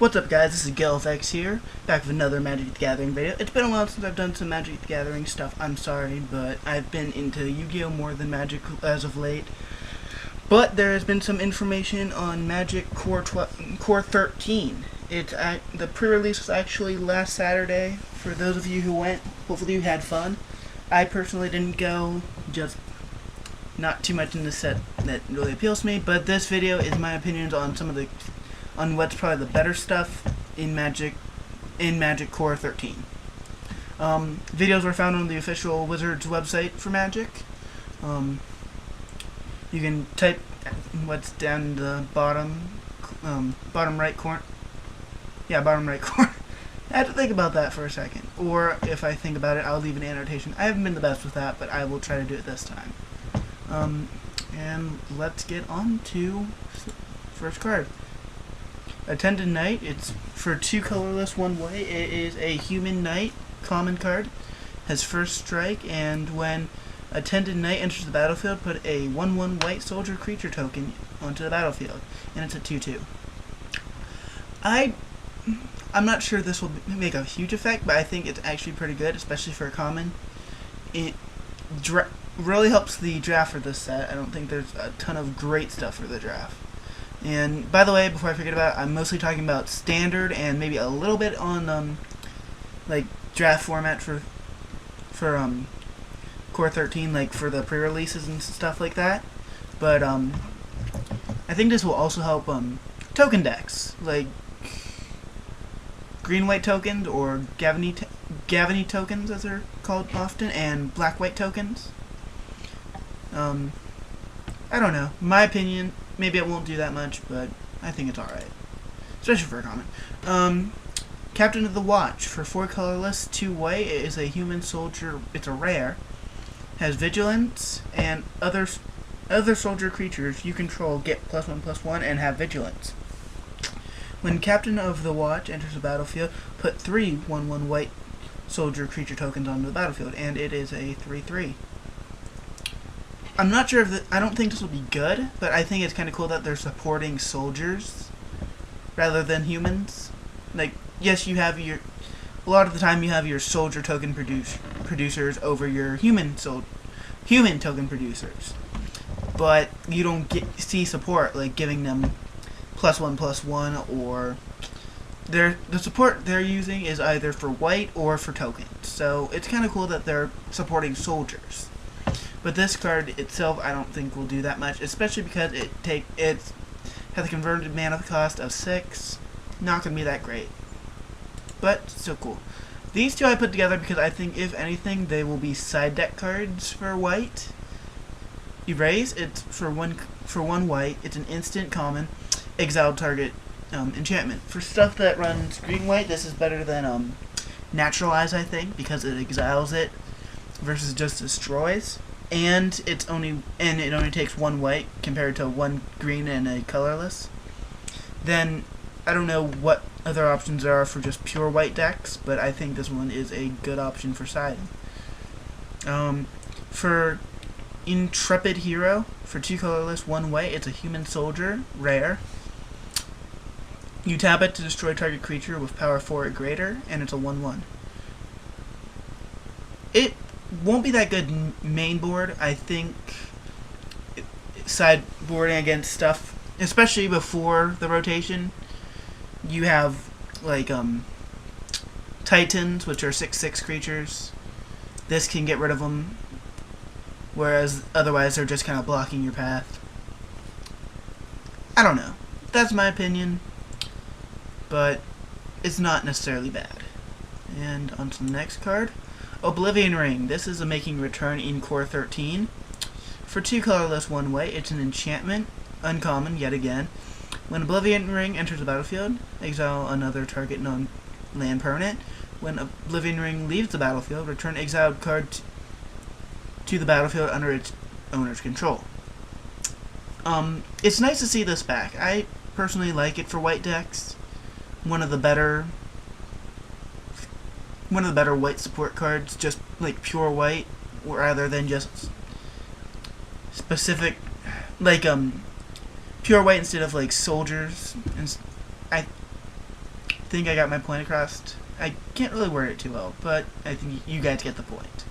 What's up, guys? This is GilFX here, back with another Magic the Gathering video. It's been a while since I've done some Magic the Gathering stuff. I'm sorry, but I've been into Yu-Gi-Oh! More than Magic as of late. But there has been some information on Magic Core 13. The pre-release was actually last Saturday. For those of you who went, hopefully you had fun. I personally didn't go, just not too much in the set that really appeals to me. But this video is my opinions on on what's probably the better stuff in Magic Core 13. Videos were found on the official Wizards website for Magic. You can type what's down in the bottom right corner. Yeah, bottom right corner. I had to think about that for a second. Or if I think about it, I'll leave an annotation. I haven't been the best with that, but I will try to do it this time. And let's get on to first card. Attendant Knight. It's for 2 colorless, 1 white. It is a human knight, common card. Has first strike, and when Attendant Knight enters the battlefield, put a 1/1 white soldier creature token onto the battlefield, and it's a 2/2. I'm not sure this will make a huge effect, but I think it's actually pretty good, especially for a common. It really helps the draft for this set. I don't think there's a ton of great stuff for the draft. And by the way, before I forget about it, I'm mostly talking about standard and maybe a little bit on like draft format for Core 13, like for the pre-releases and stuff like that. But I think this will also help token decks like green-white tokens, or Gavany tokens as they're called often, and black-white tokens. I don't know. My opinion, maybe it won't do that much, but I think it's alright. Especially for a common. Captain of the Watch. For 4 colorless, 2 white. It is a human soldier. It's a rare. Has vigilance, and other soldier creatures you control get +1/+1 and have vigilance. When Captain of the Watch enters the battlefield, put 3 1/1 white soldier creature tokens onto the battlefield, and it is a 3/3. I'm not sure if I don't think this will be good, but I think it's kind of cool that they're supporting soldiers rather than humans. Like, yes, you have a lot of the time you have your soldier token producers over your human token producers, but you don't see support like giving them +1/+1, or the support they're using is either for white or for tokens. So it's kind of cool that they're supporting soldiers. But this card itself, I don't think will do that much, especially because it has a converted mana cost of 6. Not gonna be that great, but still cool. These two I put together because I think, if anything, they will be side deck cards for white. Erase. It's for one white. It's an instant common. Exile target enchantment. For stuff that runs green-white, this is better than Naturalize, I think, because it exiles it versus just destroys. And it only takes 1 white compared to 1 green and a colorless. Then I don't know what other options there are for just pure white decks, but I think this one is a good option for siding. For Intrepid Hero, for 2 colorless, 1 white, it's a human soldier, rare. You tap it to destroy target creature with power 4 or greater, and it's a 1/1. It won't be that good main board. I think sideboarding against stuff, especially before the rotation, you have like Titans, which are 6/6 creatures. This can get rid of them, whereas otherwise they're just kind of blocking your path. I don't know. That's my opinion, but it's not necessarily bad. And on to the next card. Oblivion Ring. This is a making return in Core 13. For 2 colorless, 1 white, it's an enchantment, uncommon yet again. When Oblivion Ring enters the battlefield, exile another target non-land permanent. When Oblivion Ring leaves the battlefield, return exiled card to the battlefield under its owner's control. It's nice to see this back. I personally like it for white decks. One of the better white support cards, just like pure white, rather than just specific, like pure white instead of like soldiers. And think I got my point across. I can't really word it too well, but I think you guys get the point.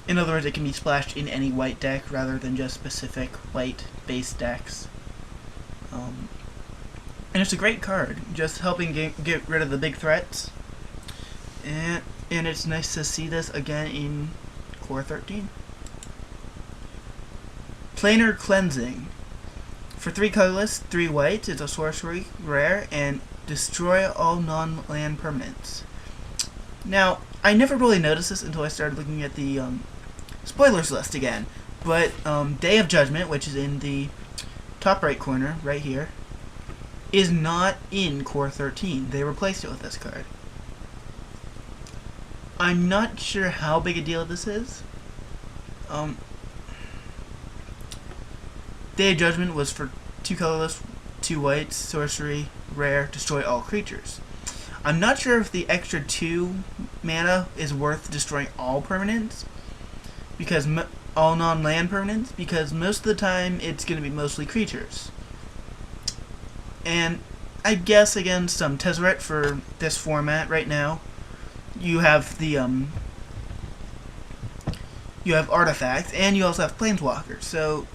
In other words, it can be splashed in any white deck rather than just specific white base decks. And it's a great card, just helping get rid of the big threats. And it's nice to see this again in Core 13. Planar Cleansing. For 3 colorless, 3 whites, it's a sorcery, rare, and destroy all non-land permanents. Now, I never really noticed this until I started looking at the spoilers list again, but Day of Judgment, which is in the top right corner, right here, is not in Core 13. They replaced it with this card. I'm not sure how big a deal this is. Day of Judgment was for 2 colorless, 2 whites, sorcery, rare, destroy all creatures. I'm not sure if the extra 2 mana is worth destroying all permanents, because all non-land permanents, because most of the time it's going to be mostly creatures. And I guess against Tezzeret for this format right now, you have the you have artifacts, and you also have planeswalkers. So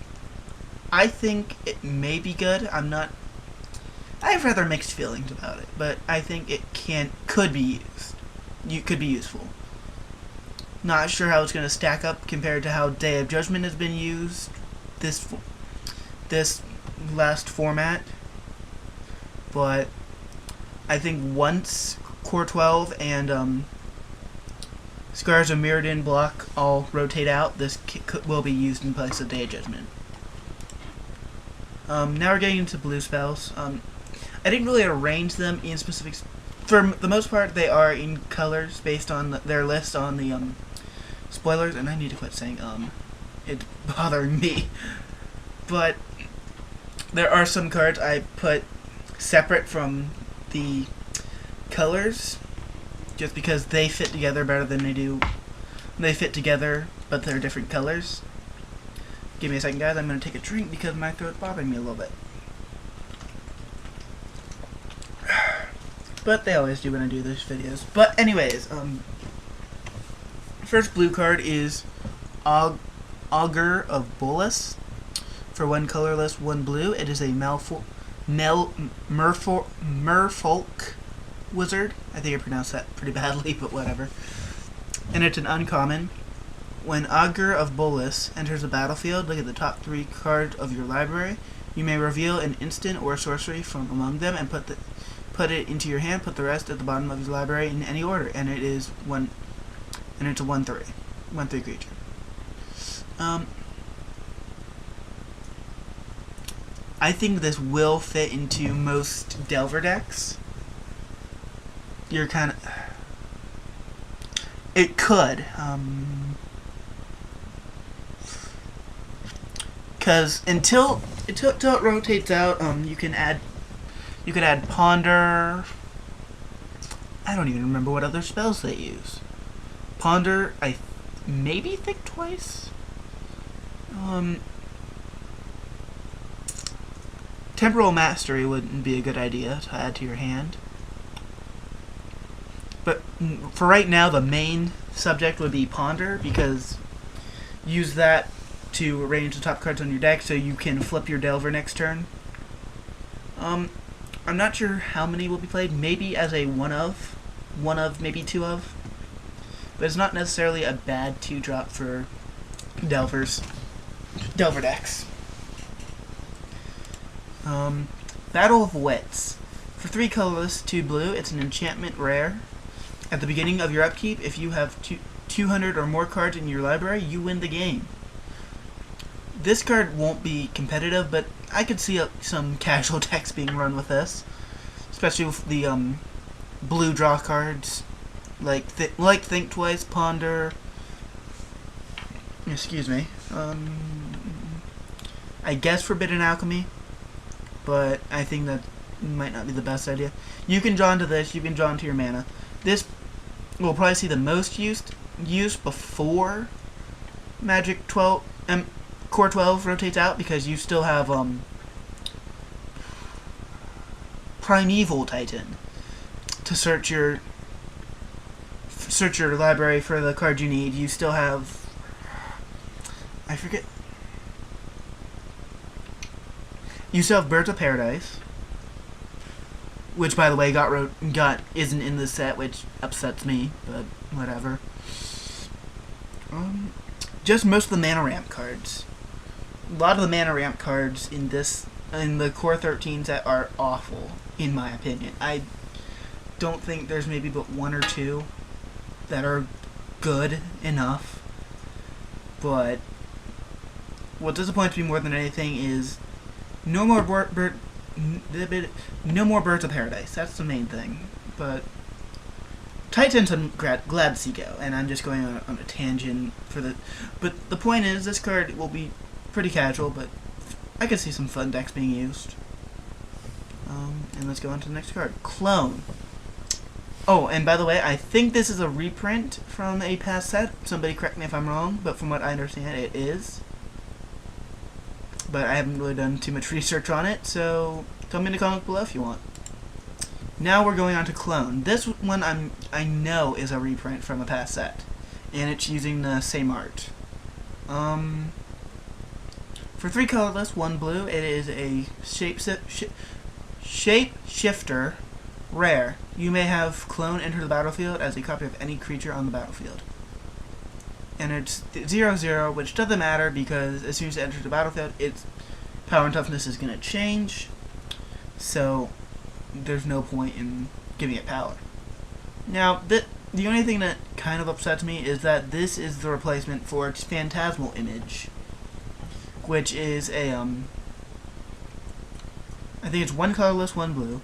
I think it may be good. I have rather mixed feelings about it, but I think it could be used. Could be useful. Not sure how it's going to stack up compared to how Day of Judgment has been used this last format, but I think once Core 12 and Scars of Mirrodin block all rotate out, this will be used in place of Day of Judgment. Now we're getting into blue spells. I didn't really arrange them in specifics. For the most part, they are in colors based on their list on the spoilers, and I need to quit saying it's bothering me. But there are some cards I put separate from the colors, just because they fit together better than they do. They fit together, but they're different colors. Give me a second, guys. I'm going to take a drink because my throat's bothering me a little bit. But they always do when I do these videos. But anyways, first blue card is Augur of Bolas. For 1 colorless, 1 blue. It is a Merfolk wizard. I think I pronounced that pretty badly, but whatever. And it's an uncommon. When Augur of Bolas enters the battlefield, look at the top 3 cards of your library. You may reveal an instant or sorcery from among them and put it into your hand. Put the rest at the bottom of your library in any order, and it is it's a 1/3 creature. I think this will fit into most Delver decks. You're kind of... It could. Because until it rotates out, you could add Ponder. I don't even remember what other spells they use. Ponder, maybe Think Twice. Temporal Mastery wouldn't be a good idea to add to your hand. But for right now, the main subject would be Ponder, because use that to arrange the top cards on your deck so you can flip your Delver next turn. I'm not sure how many will be played. Maybe as a one of, maybe 2 of. But it's not necessarily a bad 2-drop for Delver decks. Battle of Wits. For 3 colorless, 2 blue, it's an enchantment rare. At the beginning of your upkeep, if you have 200 or more cards in your library, you win the game. This card won't be competitive, but I could see some casual decks being run with this, especially with the blue draw cards like Think Twice, Ponder. Excuse me. I guess Forbidden Alchemy, but I think that might not be the best idea. You can draw into this. You can draw into your mana. This will probably see the most use before Magic 12. Core 12 rotates out, because you still have Primeval Titan. to search your library for the card you need. You still have, I forget. You still have Birds of Paradise, which, by the way, isn't in this set, which upsets me, but whatever. Just most of the mana ramp cards. A lot of the mana ramp cards in the Core 13 set are awful, in my opinion. I don't think there's maybe but one or two that are good enough. But what disappoints me more than anything is no more Birds of Paradise. That's the main thing. But Titans, I'm glad to see go, and I'm just going on a tangent But the point is, this card will be pretty casual, but I could see some fun decks being used. And let's go on to the next card, Clone. Oh, and by the way, I think this is a reprint from a past set. Somebody correct me if I'm wrong, but from what I understand, it is. But I haven't really done too much research on it, so tell me in the comments below if you want. Now we're going on to Clone. This one I know is a reprint from a past set, and it's using the same art. For 3 colorless, 1 blue, it is a Shapeshifter rare. You may have Clone enter the battlefield as a copy of any creature on the battlefield. And it's 0/0, which doesn't matter because as soon as it enters the battlefield, its power and toughness is going to change. So there's no point in giving it power. Now, the only thing that kind of upsets me is that this is the replacement for its Phantasmal Image, which is a I think it's 1 colorless, 1 blue.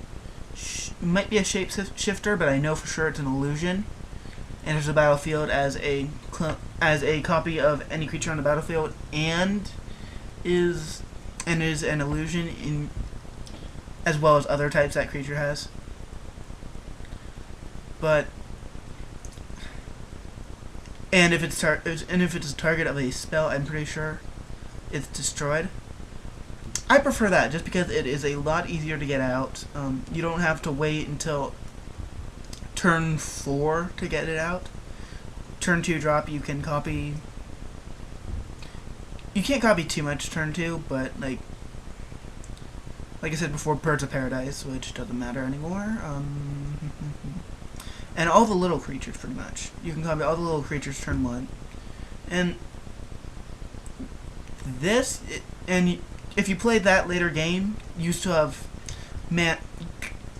Might be a shapeshifter, but I know for sure it's an illusion. Enters the battlefield as a copy of any creature on the battlefield, and is an illusion as well as other types that creature has. And if it's a target of a spell, I'm pretty sure it's destroyed. I prefer that just because it is a lot easier to get out. You don't have to wait until turn 4 to get it out. Turn 2 drop, you can copy. You can't copy too much turn 2, but like I said before, Birds of Paradise, which doesn't matter anymore. And all the little creatures, pretty much. You can copy all the little creatures turn 1. And if you played that later game, you still have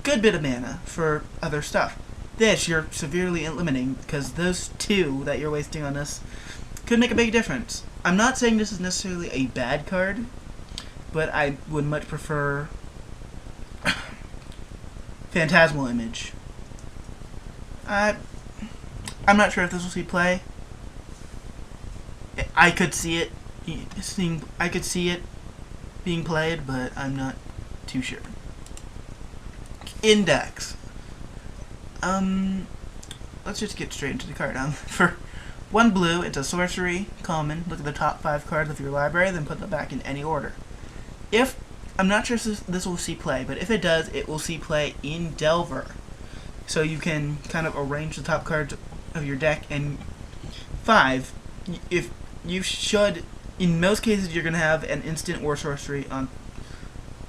good bit of mana for other stuff. This, you're severely limiting, because those 2 that you're wasting on this could make a big difference. I'm not saying this is necessarily a bad card, but I would much prefer Phantasmal Image. I'm not sure if this will see play. I could see it being played, but I'm not too sure. Index. Let's just get straight into the card. For 1 blue, it's a sorcery, common. Look at the top 5 cards of your library, then put them back in any order. I'm not sure if this will see play, but if it does, it will see play in Delver. So you can kind of arrange the top cards of your deck, and 5, if you should, in most cases, you're going to have an instant or sorcery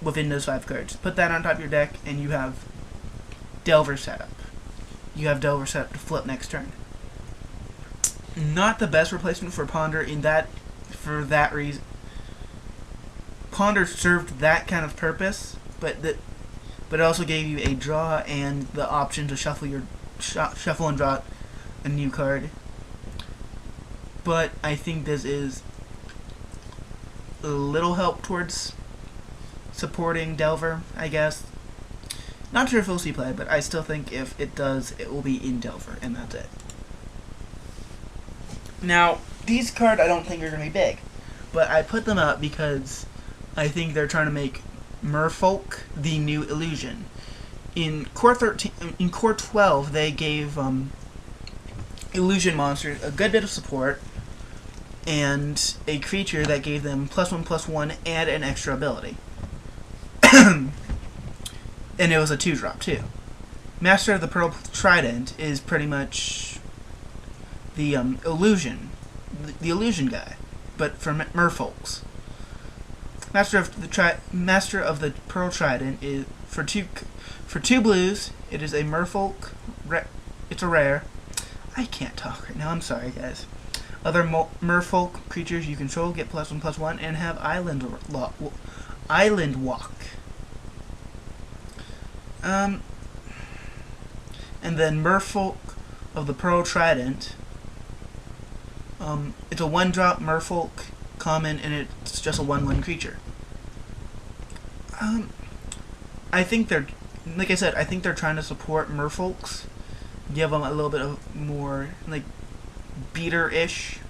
within those 5 cards. Put that on top of your deck, and you have Delver set up. You have Delver set up to flip next turn. Not the best replacement for Ponder for that reason. Ponder served that kind of purpose, but it also gave you a draw and the option to shuffle and draw a new card. But I think this is a little help towards supporting Delver, I guess. Not sure if it'll see play, but I still think if it does, it will be in Delver, and that's it. Now, these cards I don't think are going to be big, but I put them up because I think they're trying to make Merfolk the new illusion. In Core 12, they gave illusion monsters a good bit of support and a creature that gave them +1/+1 and an extra ability. And it was a 2-drop too. Master of the Pearl Trident is pretty much the illusion, the illusion guy, but for merfolks. Master of the Pearl Trident is for two blues. It is a merfolk. It's a rare. I can't talk right now. I'm sorry, guys. Other merfolk creatures you control get +1/+1 and have island walk. And then Merfolk of the Pearl Trident. It's a 1-drop Merfolk common, and it's just a 1/1 creature. I think they're, like I said, I think they're trying to support Merfolks, give them a little bit of more like beater-ish.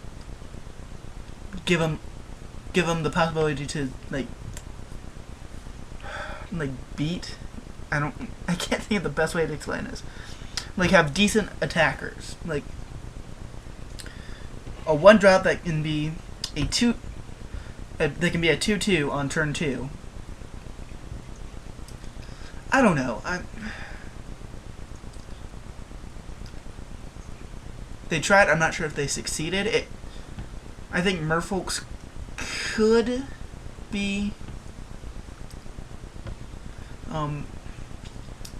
Give them the possibility to like beat. I can't think of the best way to explain this. Like, have decent attackers. Like, a 1-drop that can be a 2... They can be a 2/2 on turn 2. I don't know. They tried. I'm not sure if they succeeded. I think Merfolks could be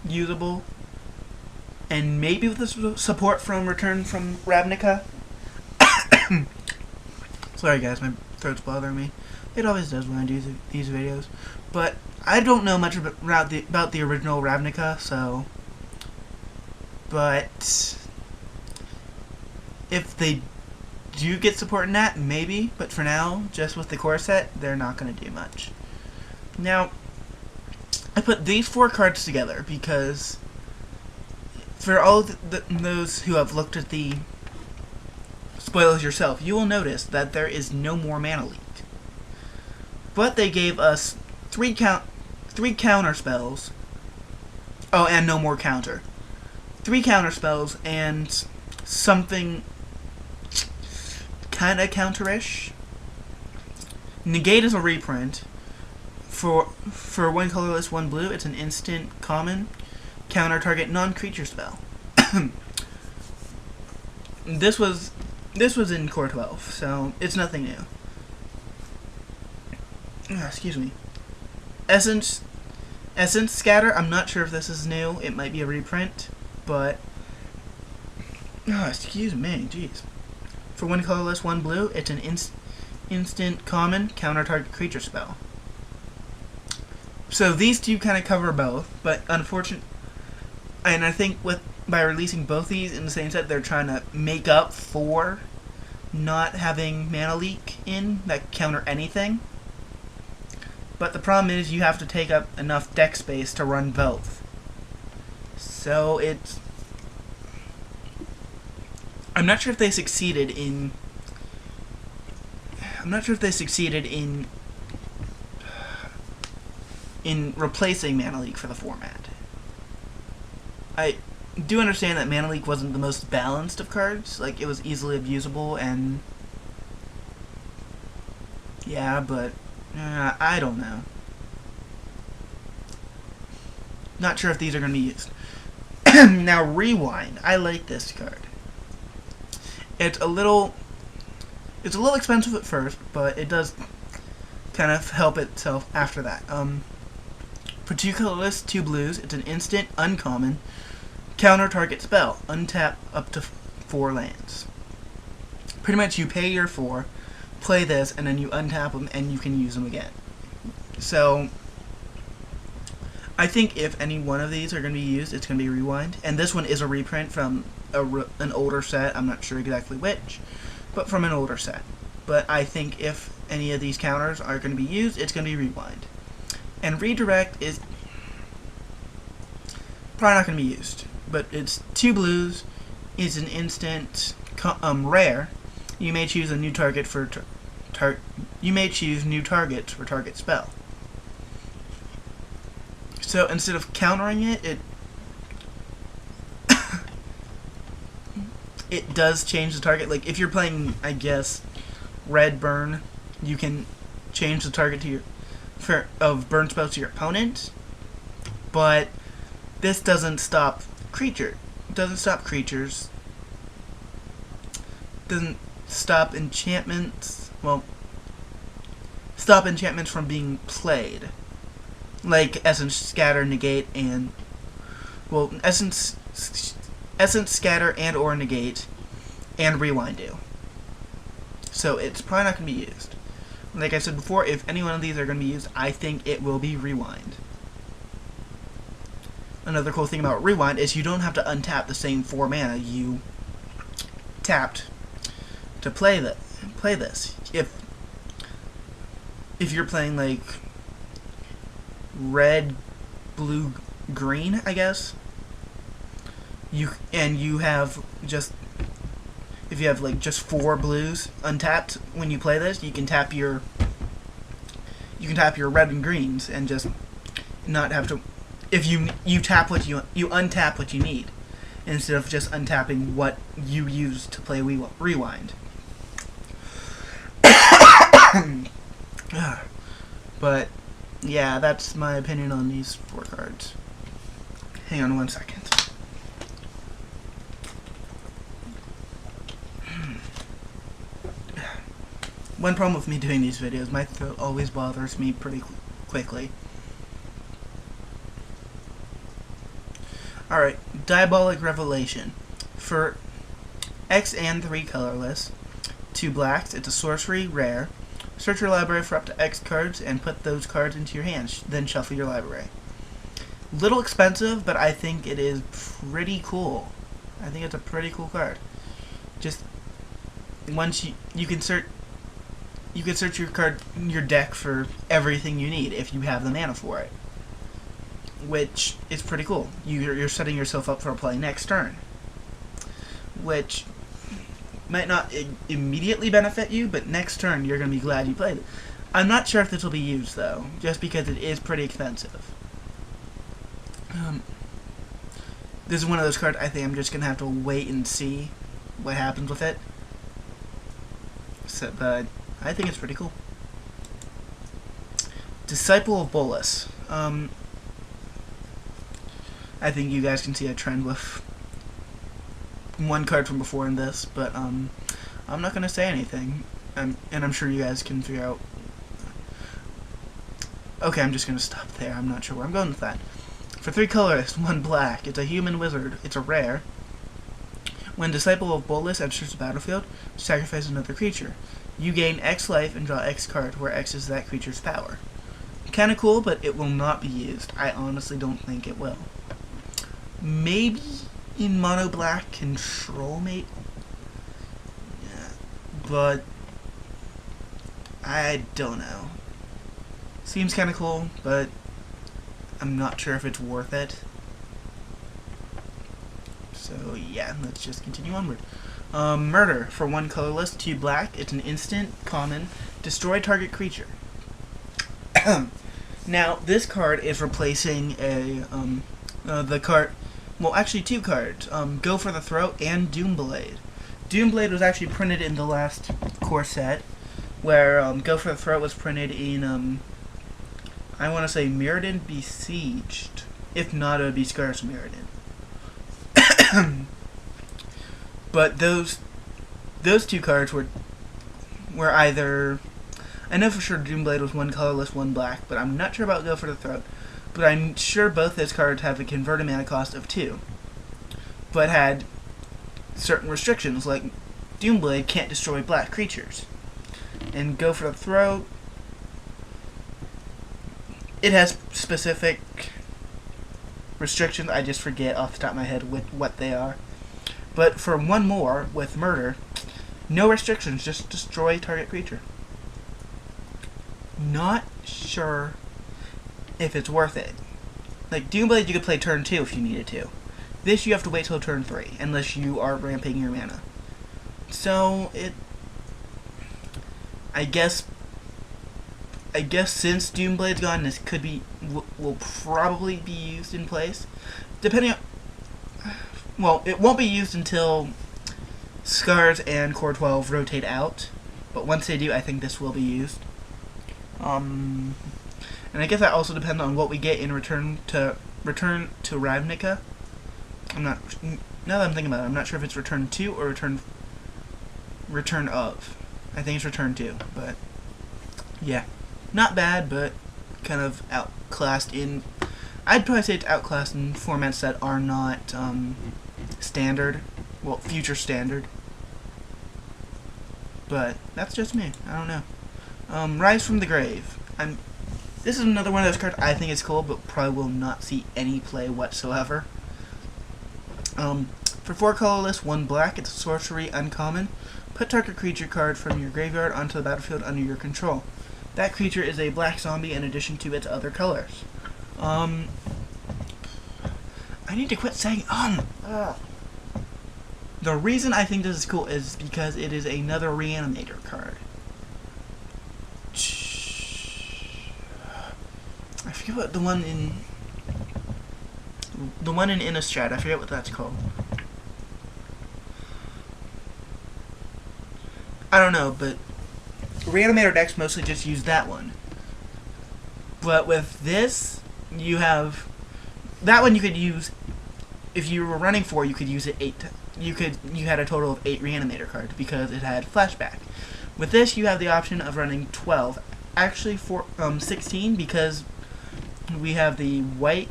usable, and maybe with the support from Return from Ravnica. Sorry guys, my throat's bothering me. It always does when I do these videos. But I don't know much about the original Ravnica, so... But... if they do get support in that, maybe. But for now, just with the core set, they're not going to do much. Now, I put these 4 cards together because... for all those who have looked at the spoilers yourself, you will notice that there is no more mana leak. But they gave us 3 counter spells. Oh, and no more counter. 3 counter spells and something kind of counterish. Negate is a reprint. For 1 colorless, 1 blue, it's an instant common. Counter target non-creature spell. This was in Core 12, so it's nothing new. Excuse me. Essence Scatter, I'm not sure if this is new. It might be a reprint, but... excuse me, jeez. For 1 colorless, 1 blue, it's an instant common counter target creature spell. So these two kind of cover both, but unfortunately... And I think by releasing both these in the same set, they're trying to make up for not having mana leak in that counter anything. But the problem is you have to take up enough deck space to run both. So it's... I'm not sure if they succeeded in... in replacing mana leak for the format. I do understand that Mana Leak wasn't the most balanced of cards. Like, it was easily abusable and... yeah, but... I don't know. Not sure if these are going to be used. Now, Rewind. I like this card. It's a little expensive at first, but it does kind of help itself after that. For 2 colorless, 2 blues, it's an instant, uncommon, counter target spell. Untap up to 4 lands. Pretty much you pay your 4, play this, and then you untap them, and you can use them again. So, I think if any one of these are going to be used, it's going to be Rewind. And this one is a reprint from an older set. I'm not sure exactly which, but from an older set. But I think if any of these counters are going to be used, it's going to be Rewind. And Redirect is probably not going to be used. But it's 2 blues, it's an instant rare. You may choose a new target for target spell. So instead of countering it, it does change the target. Like if you're playing, I guess, red burn, you can change the target to of burn spells to your opponent. But this doesn't stop Doesn't stop creatures. Doesn't stop enchantments. Well, stop enchantments from being played, like Essence, Scatter, Negate, and Essence, Scatter, and or Negate, and Rewind do. So it's probably not going to be used. Like I said before, if any one of these are going to be used, I think it will be Rewind. Another cool thing about Rewind is you don't have to untap the same 4 mana you tapped to play this. If you're playing like red, blue, green, I guess, you have just, if you have like just 4 blues untapped when you play this, you can tap your red and greens and just not have to. If you untap what you need instead of just untapping what you use to play Rewind. But yeah, that's my opinion on these 4 cards. Hang on 1 second. One problem with me doing these videos, my throat always bothers me pretty quickly. Alright, Diabolic Revelation. For X and 3 colorless, 2 blacks, it's a sorcery, rare. Search your library for up to X cards and put those cards into your hands, then shuffle your library. Little expensive, but I think it is pretty cool. I think it's a pretty cool card. Just once you can search your deck for everything you need if you have the mana for it, which is pretty cool. You're setting yourself up for a play next turn, which might not immediately benefit you, but next turn you're going to be glad you played it. I'm not sure if this will be used, though, just because it is pretty expensive. This is one of those cards I think I'm just going to have to wait and see what happens with it. So, but I think it's pretty cool. Disciple of Bolas. I think you guys can see a trend with one card from before in this, but I'm not going to say anything, and I'm sure you guys can figure out. Okay, I'm just going to stop there. I'm not sure where I'm going with that. For 3 colorless, 1 black, it's a human wizard. It's a rare. When Disciple of Bolas enters the battlefield, sacrifice another creature. You gain X life and draw X card, where X is that creature's power. Kinda cool, but it will not be used. I honestly don't think it will. Maybe in mono black control mate, yeah, but I don't know. Seems kind of cool, but I'm not sure if it's worth it. So yeah, let's just continue onward. Murder. For 1 colorless, 2 black, it's an instant common, destroy target creature. Now this card is replacing the card. Well, actually 2 cards, Go for the Throat and Doomblade. Doomblade was actually printed in the last core set, where Go for the Throat was printed in, I want to say Mirrodin Besieged. If not, it would be Scars Mirrodin. But those 2 cards were either, I know for sure Doomblade was 1 colorless, 1 black, but I'm not sure about Go for the Throat. But I'm sure both those cards have a converted mana cost of 2, but had certain restrictions, like Doomblade can't destroy black creatures, and Go for the Throat, it has specific restrictions. I just forget off the top of my head what they are. But for 1 more, with Murder, no restrictions, just destroy target creature. Not sure if it's worth it. Like Doomblade, you could play turn 2 if you needed to. This you have to wait till turn 3, unless you are ramping your mana. So I guess since Doomblade's gone, this could be will probably be used in place, depending on. Well, it won't be used until Scars and Core 12 rotate out, but once they do, I think this will be used. And I guess that also depends on what we get in return to Ravnica. I'm not. Now that I'm thinking about it, I'm not sure if it's return to or return of. I think it's return to, but yeah, not bad, but kind of outclassed in. I'd probably say it's outclassed in formats that are not standard, well, future standard. But that's just me. I don't know. Rise from the Grave. This is another one of those cards I think is cool, but probably will not see any play whatsoever. For 4 colorless, 1 black, it's a sorcery uncommon. Put target creature card from your graveyard onto the battlefield under your control. That creature is a black zombie in addition to its other colors. I need to quit saying The reason I think this is cool is because it is another Reanimator card. I forget what the one in Innistrad, I forget what that's called. I don't know, but Reanimator decks mostly just use that one. But with this, you have that one you could use if you were running 4, you could use it 8 times. You had a total of 8 Reanimator cards because it had flashback. With this, you have the option of running 12. Actually, 16 because we have the white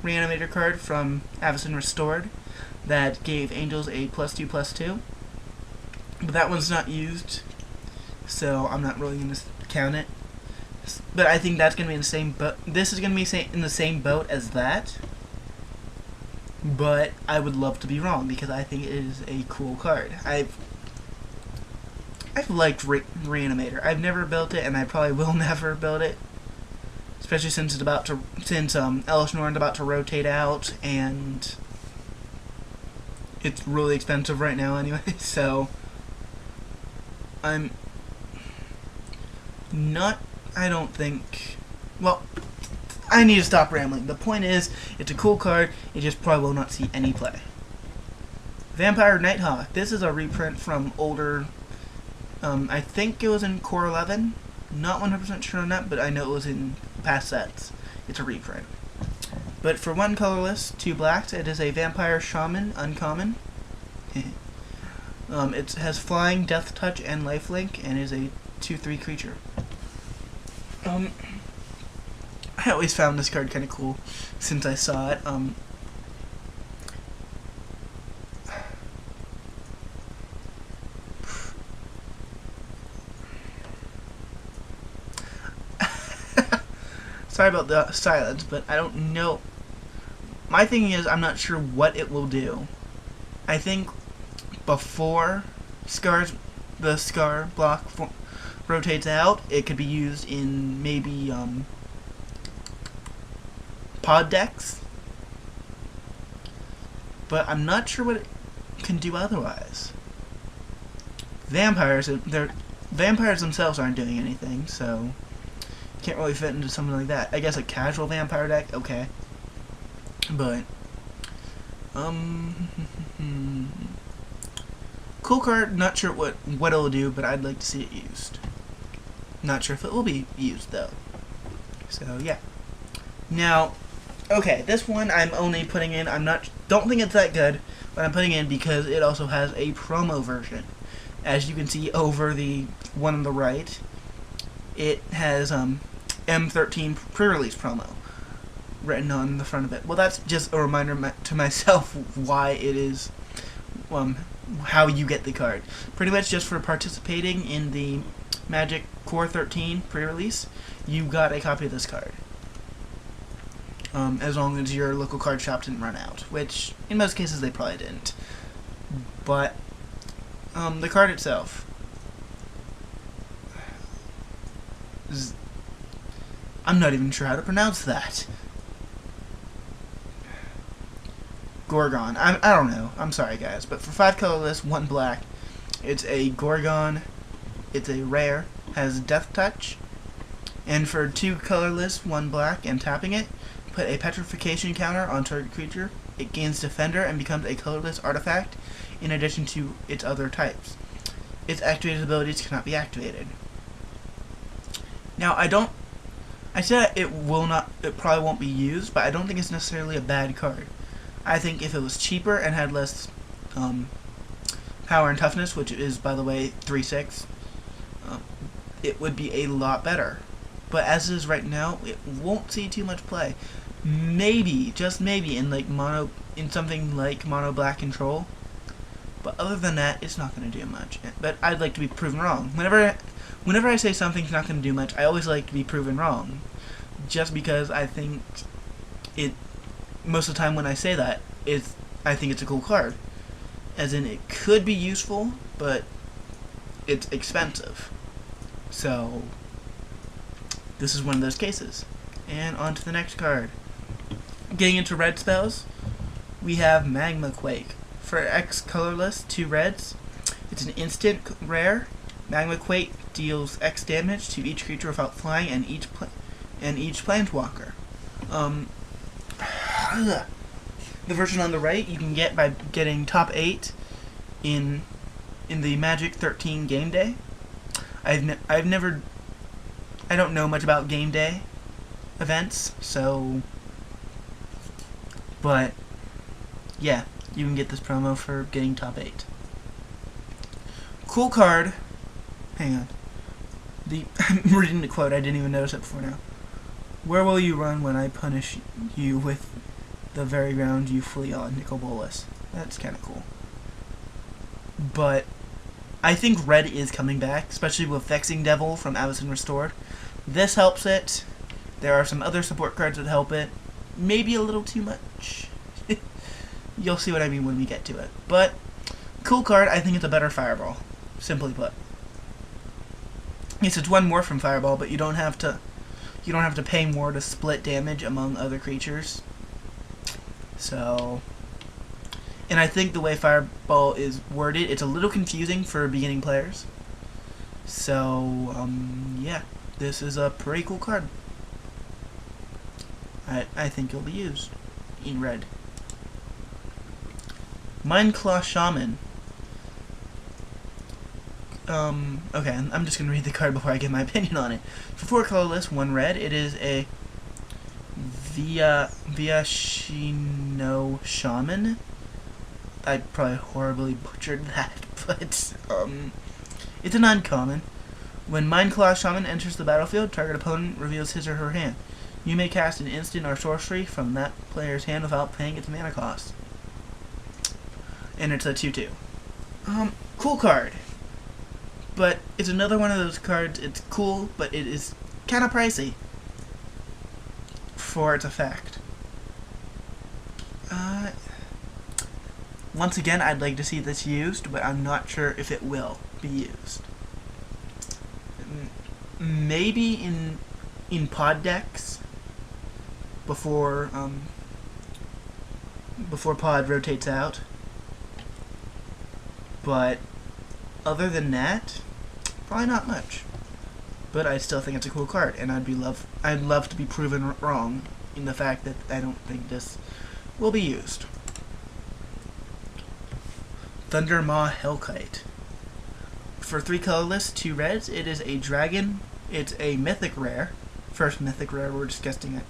Reanimator card from Avacyn Restored that gave Angels a +2/+2. But that one's not used, so I'm not really going to count it. But I think that's going to be in the same boat. This is going to be in the same boat as that. But I would love to be wrong because I think it is a cool card. I've liked Reanimator. I've never built it, and I probably will never build it, especially since it's about to Elesh Norn's about to rotate out, and it's really expensive right now anyway. So I'm not. I don't think. Well, I need to stop rambling. The point is, it's a cool card, it just probably will not see any play. Vampire Nighthawk. This is a reprint from older, I think it was in Core 11. Not 100% sure on that, but I know it was in past sets. It's a reprint. But for 1 colorless, 2 blacks, it is a Vampire Shaman, uncommon. It has flying, death touch, and lifelink, and is a 2/3 creature. I always found this card kind of cool since I saw it. Sorry about the silence, but I don't know. My thing is, I'm not sure what it will do. I think before the Scar block rotates out, it could be used in maybe pod decks, but I'm not sure what it can do otherwise. Vampires themselves aren't doing anything, so can't really fit into something like that. I guess a casual vampire deck, okay, but cool card. Not sure what it'll do, but I'd like to see it used. Not sure if it will be used though. So yeah. Now, okay, this one I'm only putting in. Don't think it's that good, but I'm putting in because it also has a promo version. As you can see over the one on the right, it has M13 pre-release promo written on the front of it. Well, that's just a reminder to myself why it is, how you get the card. Pretty much just for participating in the Magic Core 13 pre-release, you got a copy of this card. As long as your local card shop didn't run out, which in most cases they probably didn't. But the card itself is, I'm not even sure how to pronounce that. Gorgon. I don't know. I'm sorry, guys. But for 5 colorless, 1 black, it's a Gorgon. It's a rare. Has Death Touch. And for 2 colorless, 1 black, and tapping it, put a petrification counter on target creature. It gains Defender and becomes a colorless artifact in addition to its other types. Its activated abilities cannot be activated. Now, I said it probably won't be used, but I don't think it's necessarily a bad card. I think if it was cheaper and had less power and toughness, which is, by the way, 3/6, it would be a lot better. But as it is right now, it won't see too much play. Maybe, just maybe, in something like mono black control. But other than that, it's not going to do much. But I'd like to be proven wrong. Whenever I say something's not going to do much, I always like to be proven wrong. Just because I think it, most of the time when I say that, I think it's a cool card. As in, it could be useful, but it's expensive. So, this is one of those cases. And on to the next card. Getting into red spells, we have Magma Quake. For X colorless, 2 reds. It's an instant rare. Magma Quake deals X damage to each creature without flying and each planeswalker. The version on the right you can get by getting top 8 in the Magic 13 game day. I don't know much about game day events, so, but yeah, you can get this promo for getting top 8. Cool card. Hang on. I'm reading the quote. I didn't even notice it before now. Where will you run when I punish you with the very ground you flee on, Nicol Bolas? That's kind of cool. But I think red is coming back, especially with Vexing Devil from Avacyn Restored. This helps it. There are some other support cards that help it. Maybe a little too much. You'll see what I mean when we get to it. But cool card. I think it's a better Fireball, simply put. Yes, it's one more from Fireball, but you don't have to pay more to split damage among other creatures. So, and I think the way Fireball is worded, it's a little confusing for beginning players. So, yeah, this is a pretty cool card. I think it'll be used in red. Mindclaw Shaman. Okay, I'm just going to read the card before I give my opinion on it. For 4 colorless, 1 red, it is a Viashino Shaman. I probably horribly butchered that, but, it's an uncommon. When Mindclaw Shaman enters the battlefield, target opponent reveals his or her hand. You may cast an instant or sorcery from that player's hand without paying its mana cost. And it's a 2/2. Cool card. But it's another one of those cards, it's cool, but it is kind of pricey for its effect. Once again, I'd like to see this used, but I'm not sure if it will be used. Maybe in pod decks before pod rotates out. But other than that, probably not much. But I still think it's a cool card, and I'd love to be proven wrong in the fact that I don't think this will be used. Thundermaw Hellkite. For 3 colorless, 2 reds, it is a dragon. It's a mythic rare. First mythic rare we're discussing,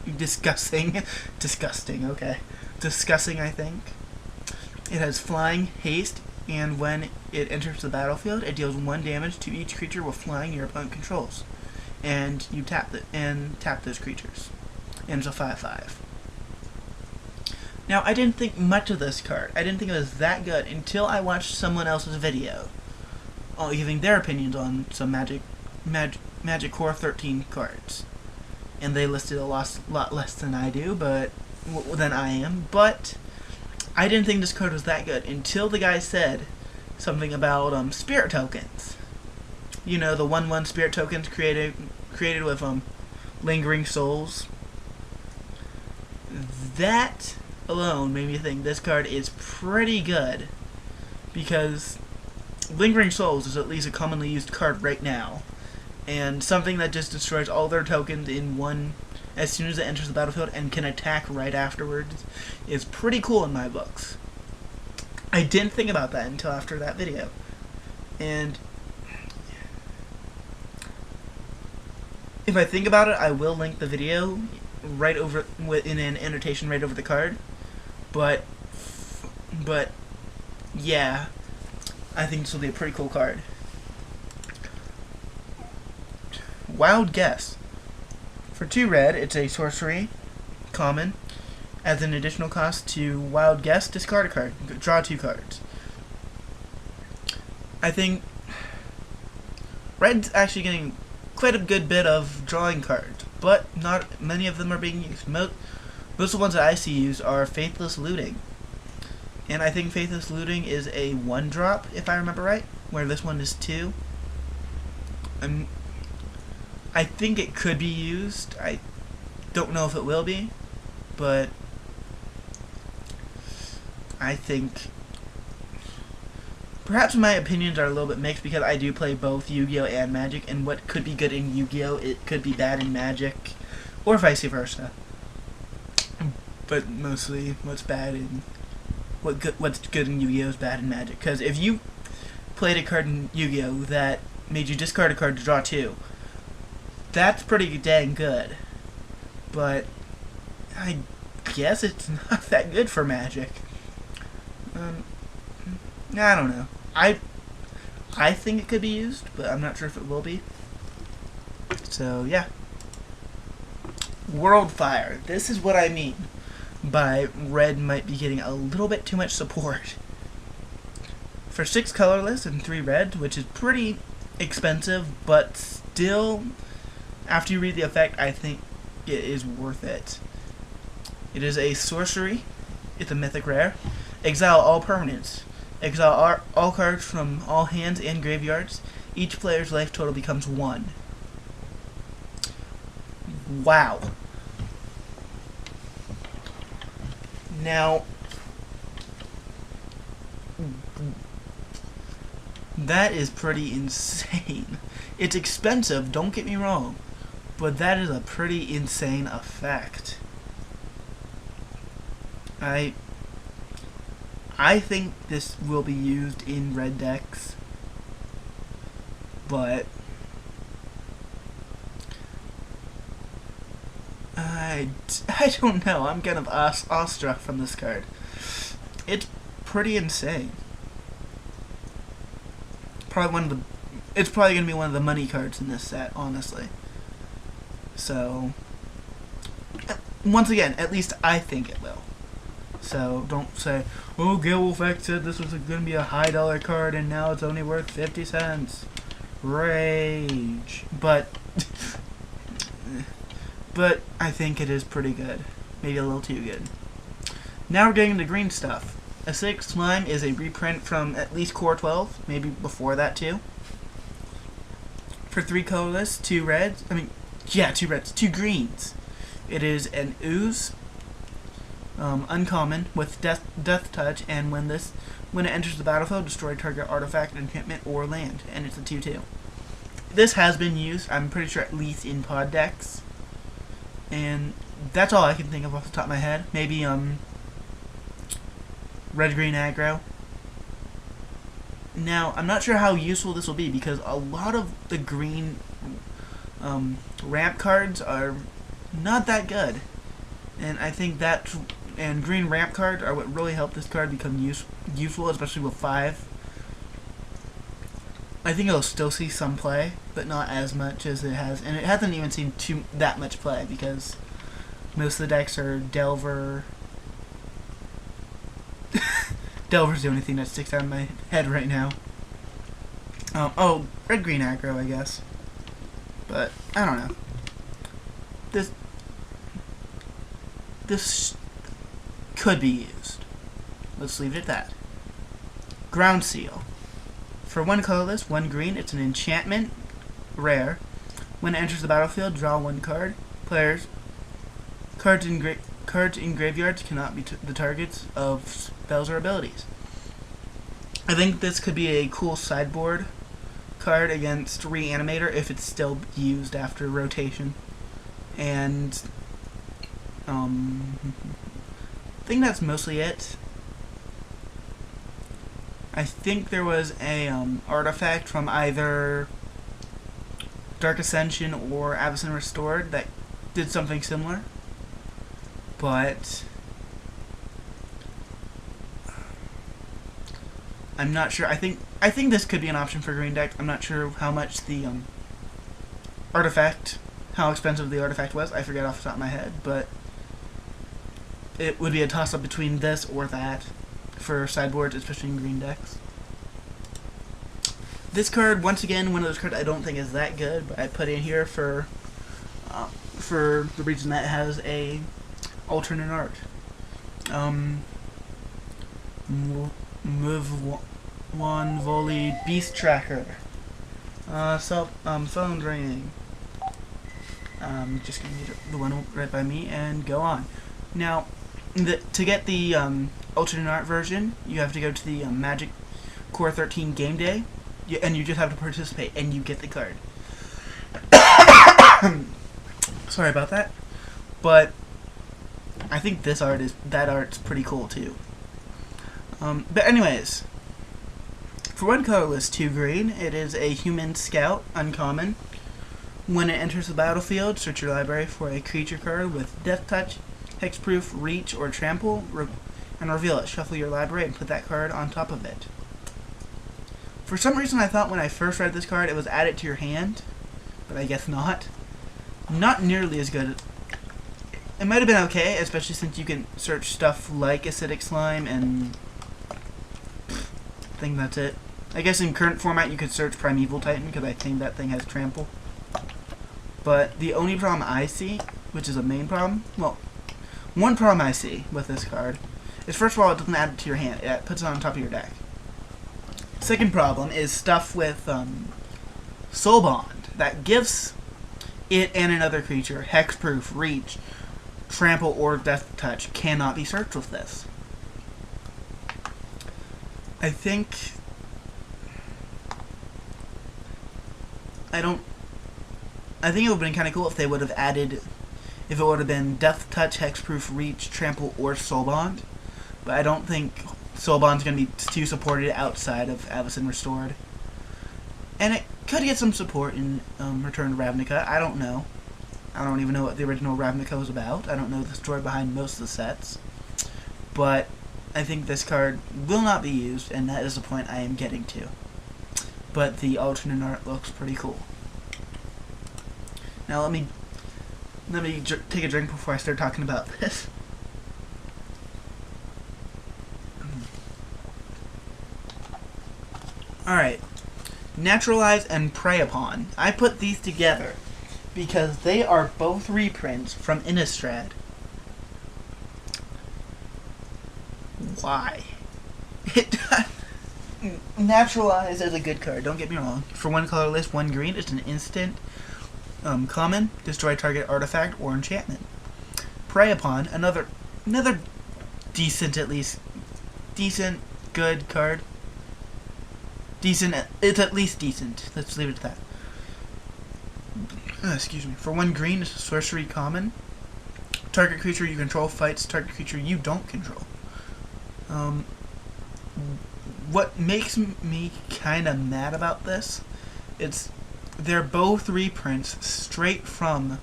okay. Discussing, I think. It has flying, haste, and when it enters the battlefield, it deals 1 damage to each creature with flying your opponent controls. And you tap those creatures. And it's a 5/5. Now, I didn't think much of this card. I didn't think it was that good until I watched someone else's video, giving their opinions on some Magic Core 13 cards. And they listed a lot less than I do, but than I am. But I didn't think this card was that good until the guy said something about spirit tokens. You know, the 1/1 spirit tokens created with lingering souls. That alone made me think this card is pretty good, because lingering souls is at least a commonly used card right now, and something that just destroys all their tokens in one as soon as it enters the battlefield and can attack right afterwards is pretty cool in my books. I didn't think about that until after that video. And if I think about it, I will link the video right over in an annotation right over the card. But But yeah, I think this will be a pretty cool card. Wild Guess. For 2 red, it's a sorcery, common. As an additional cost to Wild Guess, discard a card. Draw 2 cards. I think red's actually getting quite a good bit of drawing cards, but not many of them are being used. Most of the ones that I see used are Faithless Looting. And I think Faithless Looting is a 1-drop, if I remember right, where this one is 2. I think it could be used. I don't know if it will be, but I think perhaps my opinions are a little bit mixed because I do play both Yu-Gi-Oh! And Magic, and what could be good in Yu-Gi-Oh! It could be bad in Magic, or vice versa. But mostly what's bad in what's good in Yu-Gi-Oh! Is bad in Magic. Because if you played a card in Yu-Gi-Oh! That made you discard a card to draw 2, that's pretty dang good. But I guess it's not that good for Magic. I don't know. I think it could be used, but I'm not sure if it will be. So yeah. World Fire. This is what I mean by red might be getting a little bit too much support. For 6 colorless and 3 red, which is pretty expensive, but still, after you read the effect, I think it is worth it. It is a sorcery. It's a mythic rare. Exile all permanents. Exile all cards from all hands and graveyards. Each player's life total becomes 1. Wow. Now, that is pretty insane. It's expensive, don't get me wrong, but that is a pretty insane effect. I think this will be used in red decks, but I don't know. I'm kind of awestruck from this card. It's pretty insane. It's probably going to be one of the money cards in this set, honestly. So, once again, at least I think it will. So, don't say, oh, Gilwolfx said this was going to be a high dollar card and now it's only worth 50 cents. Rage. But I think it is pretty good. Maybe a little too good. Now we're getting into green stuff. Acidic Slime is a reprint from at least Core 12, maybe before that too. For 3 colorless, 2 reds, 2 reds, 2 greens. It is an ooze, uncommon, with death touch, and when it enters the battlefield, destroy target artifact, enchantment, or land, and it's a 2/2. This has been used, I'm pretty sure, at least in pod decks. And that's all I can think of off the top of my head. Maybe red-green aggro. Now, I'm not sure how useful this will be because a lot of the green ramp cards are not that good. And I think and green ramp cards are what really help this card become useful, especially with 5. I think it'll still see some play, but not as much as it has. And it hasn't even seen that much play because most of the decks are Delver. Delver's the only thing that sticks out of my head right now. Red-green aggro, I guess. But, I don't know. This could be used. Let's leave it at that. Ground Seal. For 1 colorless, 1 green, it's an enchantment, rare. When it enters the battlefield, draw 1 card. Cards in graveyards cannot be the targets of spells or abilities. I think this could be a cool sideboard card against Reanimator if it's still used after rotation. And I think that's mostly it. I think there was a artifact from either Dark Ascension or Avacyn Restored that did something similar. But I'm not sure. I think this could be an option for green deck. I'm not sure how much the artifact, how expensive the artifact was. I forget off the top of my head, but it would be a toss-up between this or that for sideboards, especially in green decks. This card, once again, one of those cards I don't think is that good, but I put in here for the reason that it has a alternate art. Move one volley beast tracker. Phone ringing. Just gonna need the one right by me and go on. Now, to get the alternate art version, you have to go to the Magic Core 13 game day, and you just have to participate, and you get the card. Sorry about that, but I think that art's pretty cool too. But anyways, for one colorless, 2 green, it is a human scout, uncommon. When it enters the battlefield, search your library for a creature card with Death Touch, Hexproof, Reach, or Trample, and reveal it. Shuffle your library and put that card on top of it. For some reason, I thought when I first read this card it was add it to your hand, but I guess not. Not nearly as good. It might have been okay, especially since you can search stuff like Acidic Slime and I think that's it. I guess in current format you could search Primeval Titan because I think that thing has Trample. But the only problem I see, which is a main problem, well, one problem I see with this card is, first of all, it doesn't add it to your hand. It puts it on top of your deck. Second problem is stuff with Soul Bond that gives it and another creature Hexproof, Reach, Trample, or Death Touch cannot be searched with this. I think it would have been kind of cool if they would have added, if it would have been Death Touch, Hexproof, Reach, Trample, or Soul Bond. But I don't think Soul Bond's going to be too supported outside of Avacyn Restored. And it could get some support in Return to Ravnica. I don't know. I don't even know what the original Ravnica was about. I don't know the story behind most of the sets. But I think this card will not be used, and that is the point I am getting to. But the alternate art looks pretty cool. Now let me take a drink before I start talking about this. Alright. Naturalize and Prey Upon. I put these together because they are both reprints from Innistrad. Why? Naturalize is a good card, don't get me wrong. For one colorless, 1 green, it's an instant common, destroy target artifact or enchantment. Prey Upon, another decent, at least decent, good card. Decent, it's at least decent. Let's leave it at that. Excuse me. For 1 green, it's a sorcery common. Target creature you control fights target creature you don't control. What makes me kind of mad about this, they're both reprints straight from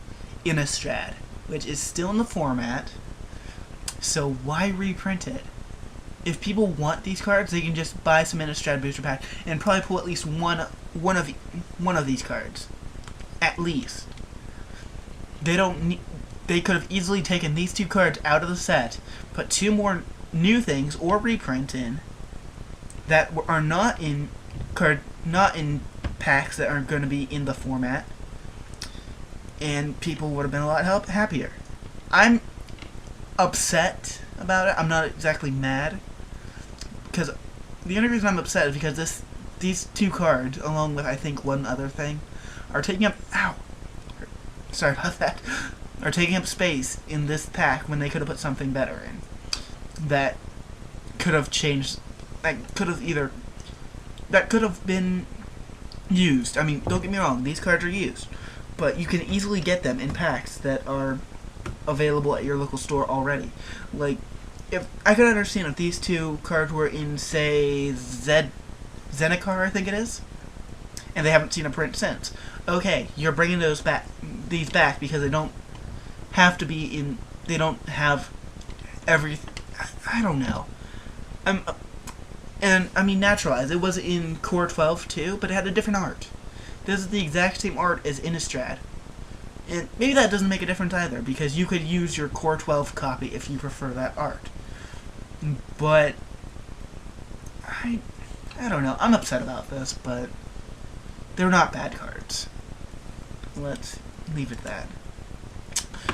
Innistrad, which is still in the format, so why reprint it? If people want these cards, they can just buy some Innistrad booster pack and probably pull at least one of these cards. At least. They could have easily taken these 2 cards out of the set, put 2 more new things or reprint in that are not in packs that aren't going to be in the format, and people would have been a lot happier. I'm upset about it. I'm not exactly mad, because the only reason I'm upset is because these 2 cards, along with I think one other thing, are taking up sorry about that, are taking up space in this pack when they could have put something better in that could have changed, that could have been used. I mean, don't get me wrong, these cards are used, but you can easily get them in packs that are available at your local store already. Like, if I could understand if these 2 cards were in, say, Zendikar, I think it is, and they haven't seen a print since. Okay, you're bringing these back because they don't have to be in. They don't have every. I don't know. And, I mean, naturalized. It was in Core 12 too, but it had a different art. This is the exact same art as Innistrad. And maybe that doesn't make a difference either, because you could use your Core 12 copy if you prefer that art. But I don't know. I'm upset about this, but they're not bad cards. Let's leave it at that.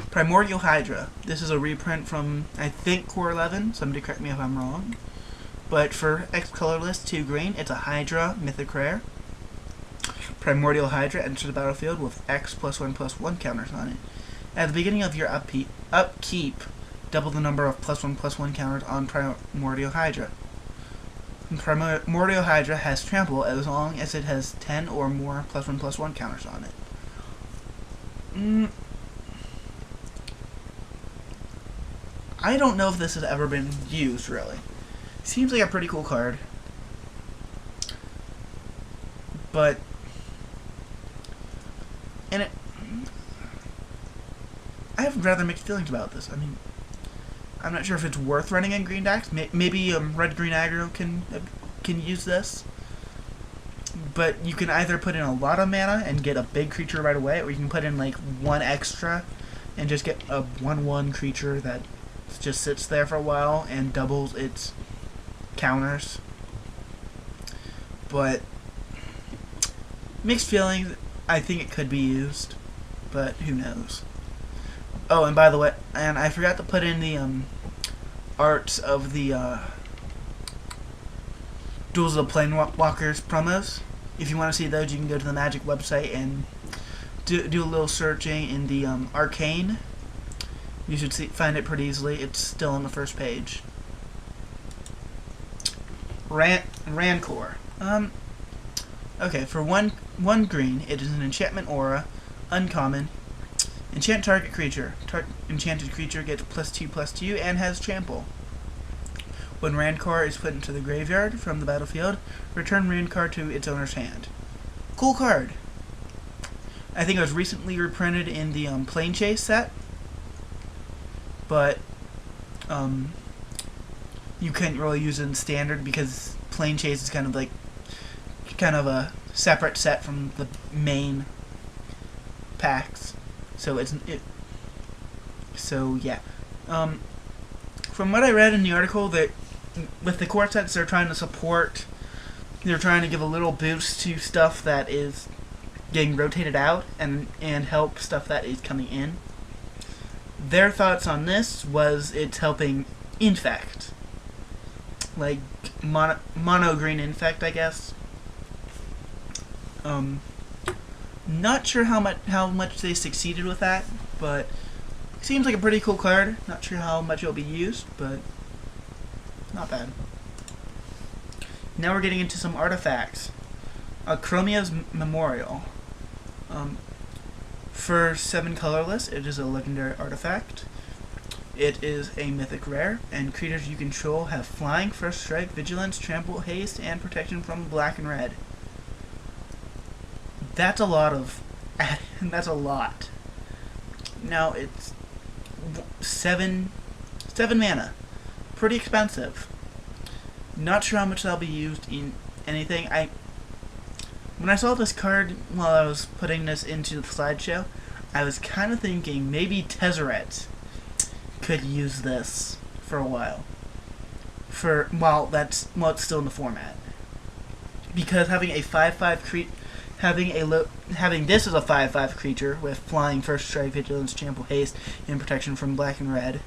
Primordial Hydra. This is a reprint from, I think, Core 11. Somebody correct me if I'm wrong. But for X colorless, 2 green, it's a Hydra Mythic Rare. Primordial Hydra enters the battlefield with X +1/+1 counters on it. At the beginning of your upkeep, double the number of +1/+1 counters on Primordial Hydra. Primordial Hydra has trample as long as it has 10 or more +1/+1 counters on it. I don't know if this has ever been used, really. Seems like a pretty cool card. But I have rather mixed feelings about this. I mean, I'm not sure if it's worth running in green decks. Maybe red-green aggro can use this. But you can either put in a lot of mana and get a big creature right away, or you can put in like 1 extra and just get a 1/1 creature that just sits there for a while and doubles its counters. But mixed feelings. I think it could be used, but who knows. Oh, and by the way, and I forgot to put in the arts of the Duels of the Planewalkers promos. If you want to see those, you can go to the Magic website and do a little searching in the Arcane. You should find it pretty easily. It's still on the first page. Rancor. Okay, for one green, it is an enchantment aura, uncommon. Enchant target creature. Enchanted creature gets +2/+2 and has trample. When Rancor is put into the graveyard from the battlefield, return Rancor to its owner's hand. Cool card. I think it was recently reprinted in the Plane Chase set, but you couldn't really use it in Standard because Plane Chase is kind of a separate set from the main packs. So yeah. From what I read in the article, that with the core sets, they're trying to give a little boost to stuff that is getting rotated out and help stuff that is coming in. Their thoughts on this was it's helping Infect, like mono green Infect, I guess. Not sure how much they succeeded with that, but it seems like a pretty cool card. Not sure how much it'll be used, but not bad. Now we're getting into some artifacts. Chromia's Memorial. For 7 colorless, it is a legendary artifact. It is a mythic rare, and creatures you control have flying, first strike, vigilance, trample, haste, and protection from black and red. That's a lot of... that's a lot. Now, it's 7 mana. Pretty expensive. Not sure how much that'll be used in anything. When I saw this card while I was putting this into the slideshow, I was kind of thinking maybe Tezzeret could use this for a while. While it's still in the format. Because having a 5/5 having this as a 5/5 creature with flying, first strike, vigilance, trample, haste, and protection from black and red,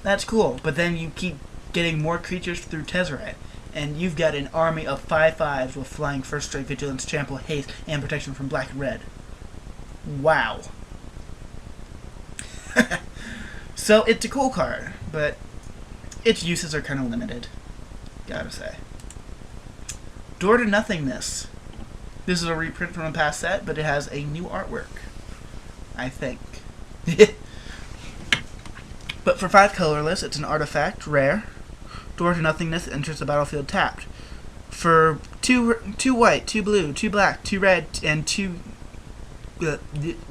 that's cool. But then you keep getting more creatures through Tezzeret, and you've got an army of 5/5s with flying, first strike, vigilance, trample, haste, and protection from black and red. Wow. So it's a cool card, but its uses are kind of limited, gotta say. Door to Nothingness. This is a reprint from a past set, but it has a new artwork, I think. But for 5 colorless, it's an artifact, rare. Door to Nothingness enters the battlefield tapped. For 2 white, 2 blue, 2 black, 2 red, and 2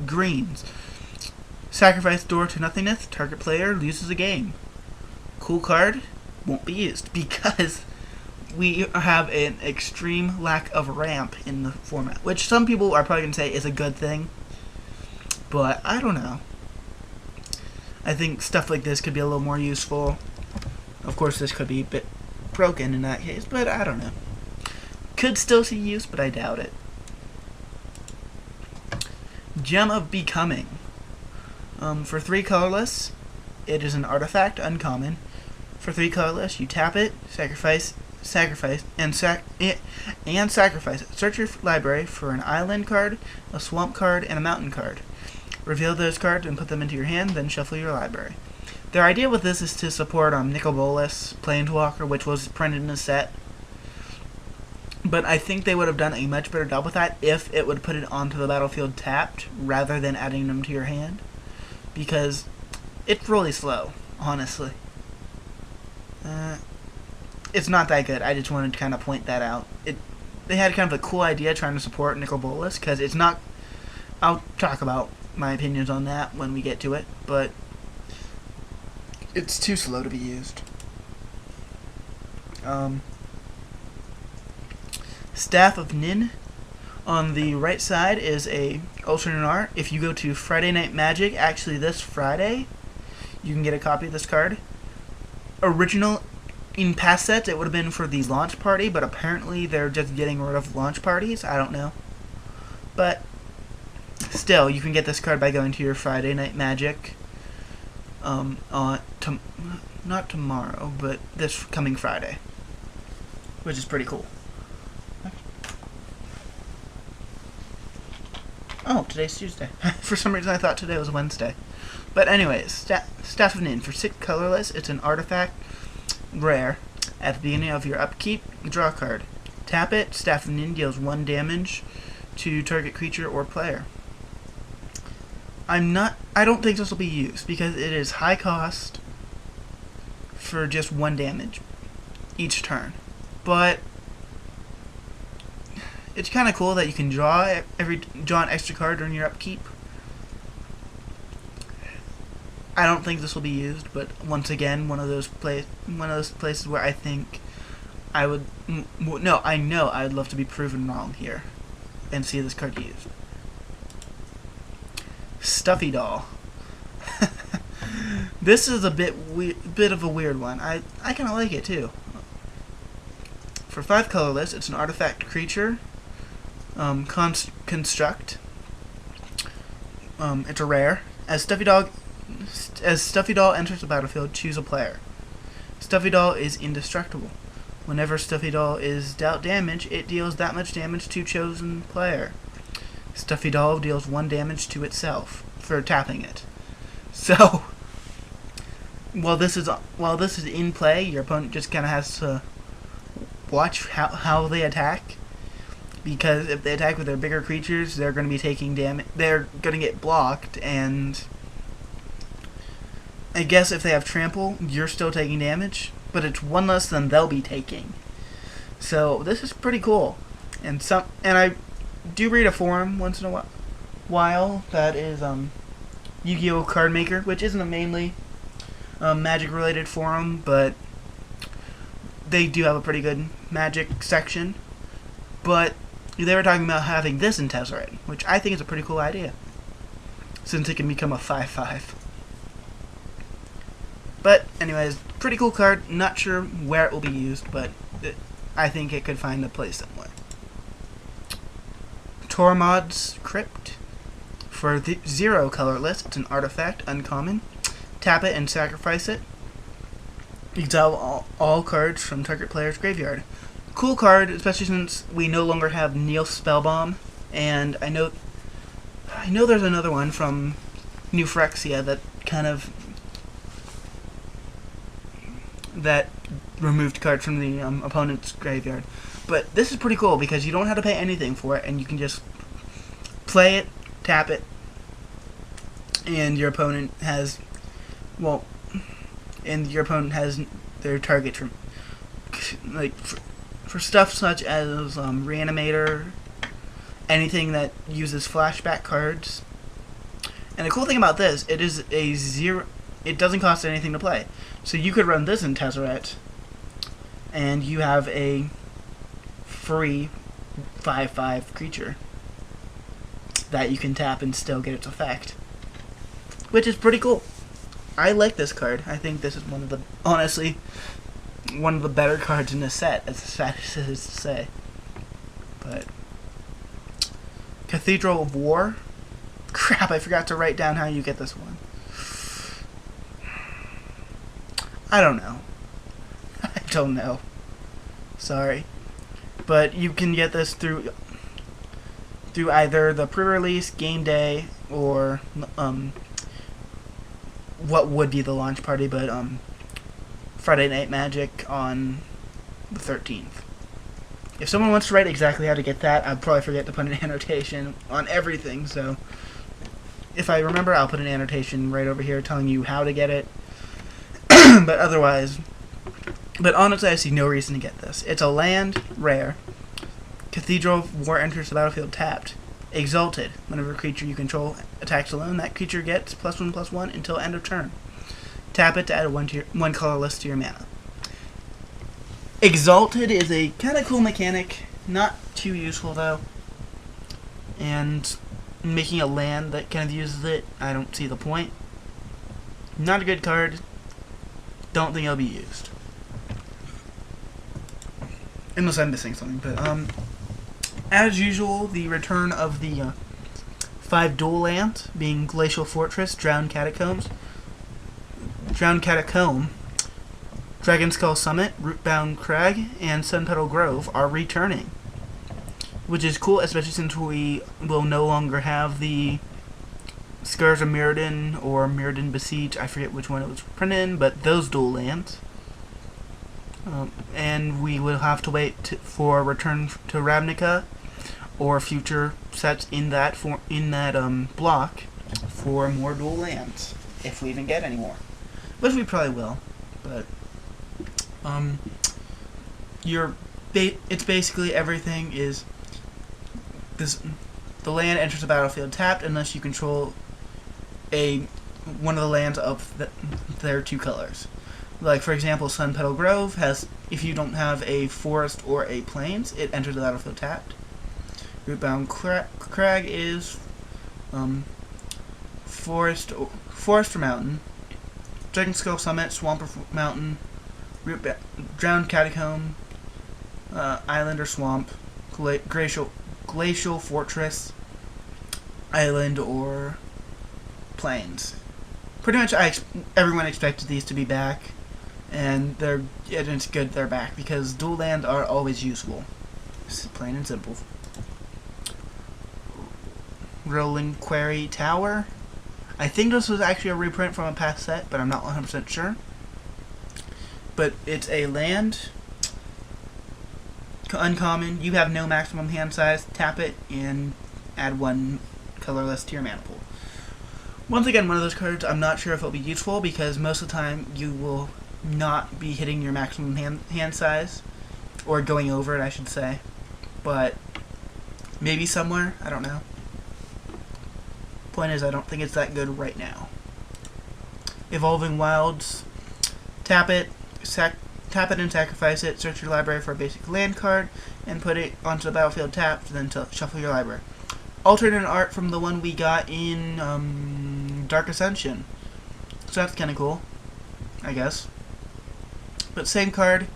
greens. Sacrifice Door to Nothingness, target player loses a game. Cool card, won't be used because we have an extreme lack of ramp in the format, which some people are probably going to say is a good thing, but I don't know. I think stuff like this could be a little more useful. Of course, this could be a bit broken in that case, but I don't know. Could still see use, but I doubt it. Gem of Becoming. For 3 colorless, it is an artifact, uncommon. For 3 colorless, you tap it, sacrifice, and sacrifice it. Search your library for an island card, a swamp card, and a mountain card. Reveal those cards and put them into your hand, then shuffle your library. Their idea with this is to support Nicol Bolas, Planeswalker, which was printed in a set. But I think they would have done a much better job with that if it would put it onto the battlefield tapped, rather than adding them to your hand. Because it's really slow, honestly. It's not that good. I just wanted to kind of point that out. They had kind of a cool idea trying to support Nicol Bolas, because it's not... I'll talk about my opinions on that when we get to it, but it's too slow to be used. Staff of Nin. On the right side is a alternate art. If you go to Friday Night Magic, actually this Friday, you can get a copy of this card. Original in past sets, it would have been for the launch party, but apparently they're just getting rid of launch parties. I don't know. But still, you can get this card by going to your Friday Night Magic not tomorrow, but this coming Friday, which is pretty cool. Oh, today's Tuesday. For some reason I thought today was Wednesday. But anyways, Staff of Nin. For 6 colorless, it's an artifact, rare. At the beginning of your upkeep, draw a card. Tap it, Staff of Nin deals 1 damage to target creature or player. I don't think this will be used, because it is high cost for just 1 damage each turn. But it's kind of cool that you can draw an extra card during your upkeep. I don't think this will be used, but once again, one of those places where I think I would I know I'd love to be proven wrong here and see this card used. Stuffy Doll. This is a bit of a weird one. I kind of like it too. For 5 colorless, it's an artifact creature. Construct. It's a rare. As Stuffy Doll enters the battlefield, choose a player. Stuffy Doll is indestructible. Whenever Stuffy Doll is dealt damage, it deals that much damage to chosen player. Stuffy Doll deals 1 damage to itself for tapping it. So, while this is in play, your opponent just kind of has to watch how they attack. Because if they attack with their bigger creatures, they're going to be taking damage. They're going to get blocked, and I guess if they have trample, you're still taking damage, but it's 1 less than they'll be taking. So this is pretty cool, and I do read a forum once in a while that is Yu-Gi-Oh! Card Maker, which isn't a mainly Magic-related forum, but they do have a pretty good Magic section. But they were talking about having this in Tezzeret, which I think is a pretty cool idea, since it can become a 5/5. But anyways, pretty cool card. Not sure where it will be used, but I think it could find a place somewhere. Tormod's Crypt. For 0 colorless, it's an artifact, uncommon. Tap it and sacrifice it. Exile all cards from target player's graveyard. Cool card, especially since we no longer have Neil Spellbomb, and I know there's another one from New Phyrexia that removed cards from the opponent's graveyard. But this is pretty cool because you don't have to pay anything for it, and you can just play it, tap it, and your opponent has their target from for stuff such as Reanimator, anything that uses flashback cards. And the cool thing about this, it is a 0. It doesn't cost anything to play, so you could run this in Tezzeret, and you have a free 5/5 creature that you can tap and still get its effect, which is pretty cool. I like this card. I think this is honestly one of the better cards in this set, as sad as it is to say. But Cathedral of War. Crap, I forgot to write down how you get this one. I don't know. I don't know. Sorry. But you can get this through either the pre-release, game day, or what would be the launch party, but Friday Night Magic on the 13th. If someone wants to write exactly how to get that, I'd probably forget to put an annotation on everything, so if I remember, I'll put an annotation right over here telling you how to get it. But honestly, I see no reason to get this. It's a land, rare. Cathedral of War enters the battlefield tapped. Exalted. Whenever a creature you control attacks alone, that creature gets +1/+1 until end of turn. Tap it to add one colorless to your mana. Exalted is a kind of cool mechanic. Not too useful, though. And making a land that kind of uses it, I don't see the point. Not a good card. Don't think it'll be used. Unless I'm missing something. But, as usual, the return of the 5 dual lands, being Glacial Fortress, Drowned Catacomb, Dragon Skull Summit, Rootbound Crag, and Sunpetal Grove are returning. Which is cool, especially since we will no longer have the Scourge of Mirrodin or Mirrodin Besiege. I forget which one it was printed in, but those dual lands. And we will have to wait for Return to Ravnica or future sets in that block for more dual lands, if we even get any more, which we probably will. But it's basically everything is this. The land enters the battlefield tapped unless you control one of the lands of their 2 colors. Like, for example, Sunpetal Grove has, if you don't have a forest or a plains, it enters the battlefield tapped. Rootbound Crag is forest or mountain. Dragon Skull Summit, swamp or mountain. Drowned Catacomb, island or swamp. Glacial Fortress, island or plains. Pretty much, everyone expected these to be back, and it's good they're back because dual lands are always useful. It's plain and simple. Rolling Quarry Tower. I think this was actually a reprint from a past set, but I'm not 100% sure. But it's a land, uncommon. You have no maximum hand size. Tap it and add 1 colorless to your mana pool. Once again, one of those cards I'm not sure if it'll be useful because most of the time you will not be hitting your maximum hand size, or going over it, I should say. But maybe somewhere, I don't know. Point is, I don't think it's that good right now. Evolving Wilds. Tap it and sacrifice it. Search your library for a basic land card and put it onto the battlefield tapped. Then shuffle your library. Alternate art from the one we got in Dark Ascension. So that's kind of cool, I guess. But same card.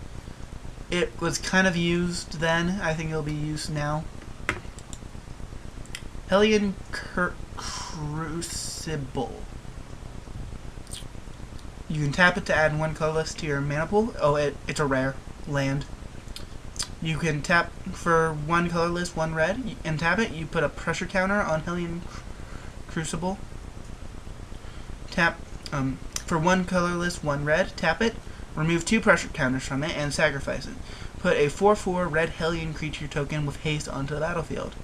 It was kind of used then. I think it'll be used now. Hellion Crucible. You can tap it to add 1 colorless to your mana pool. Oh, it's a rare land. You can tap for 1 colorless, 1 red, and tap it. You put a pressure counter on Hellion Crucible. Tap for 1 colorless, 1 red. Tap it. Remove 2 pressure counters from it and sacrifice it. Put a 4/4 red Hellion creature token with haste onto the battlefield.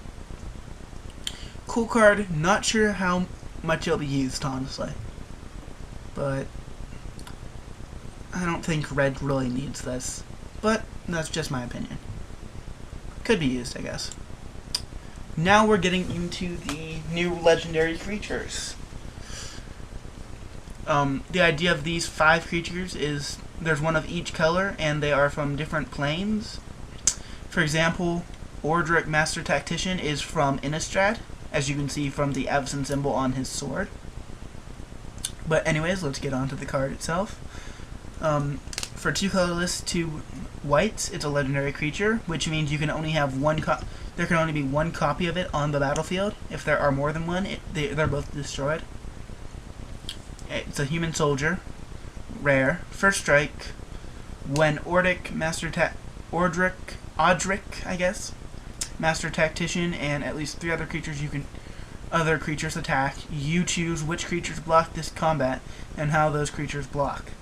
Cool card. Not sure how much it'll be used, honestly. But I don't think red really needs this. But that's just my opinion. Could be used, I guess. Now we're getting into the new legendary creatures. The idea of these 5 creatures is There's one of each color, and they are from different planes. For example, Ordric Master Tactician is from Innistrad, as you can see from the absent symbol on his sword. But anyways, let's get on to the card itself. For 2 colorless, 2 whites, it's a legendary creature, which means you can only have there can only be one copy of it on the battlefield. If there are more than one, they're both destroyed. It's a human soldier, rare. First strike, when Ordric, I guess, Master Tactician, and at least 3 other creatures attack, you choose which creatures block this combat and how those creatures block.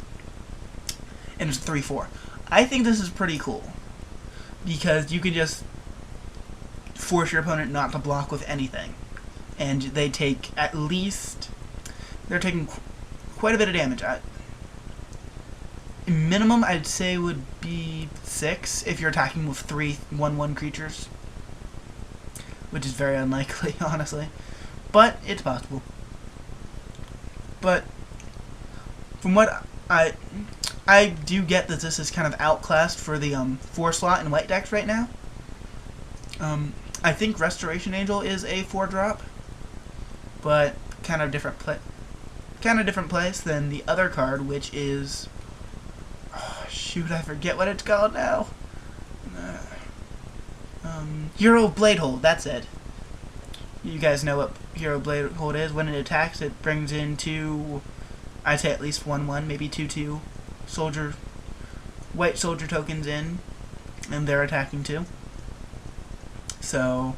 And it's 3/4. I think this is pretty cool because you can just force your opponent not to block with anything, and they take they're taking quite a bit of damage. Minimum, I'd say, would be 6 if you're attacking with 3 1/1 creatures, which is very unlikely, honestly, but it's possible. But from what I do get that this is kind of outclassed for the 4 slot in white decks right now. I think Restoration Angel is a 4-drop, but kind of different place than the other card, which is, oh, shoot, I forget what it's called now. Hero Bladehold, that's it. You guys know what Hero Bladehold is. When it attacks, it brings in 2, I'd say at least 1/1, maybe 2/2 white soldier tokens in, and they're attacking too. So,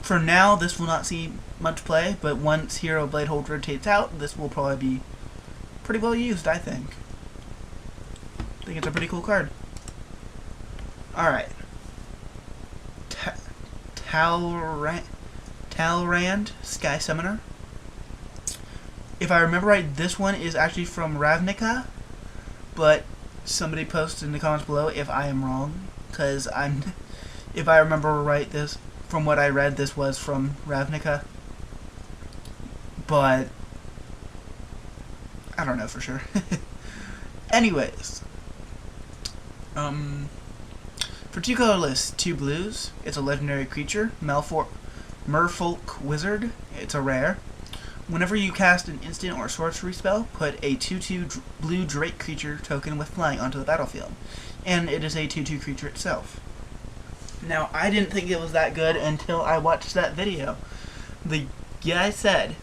for now, this will not see much play, but once Hero Bladehold rotates out, this will probably be pretty well used, I think. I think it's a pretty cool card. Alright. Talrand, Sky Summoner. If I remember right, this one is actually from Ravnica, but somebody post in the comments below if I am wrong, because if I remember right, this, from what I read, this was from Ravnica, but I don't know for sure. Anyways, for 2 colorless, 2 blues, it's a legendary creature, Merfolk Wizard. It's a rare. Whenever you cast an instant or sorcery spell, put a 2/2 blue Drake creature token with flying onto the battlefield. And it is a 2/2 creature itself. Now, I didn't think it was that good until I watched that video. The guy said,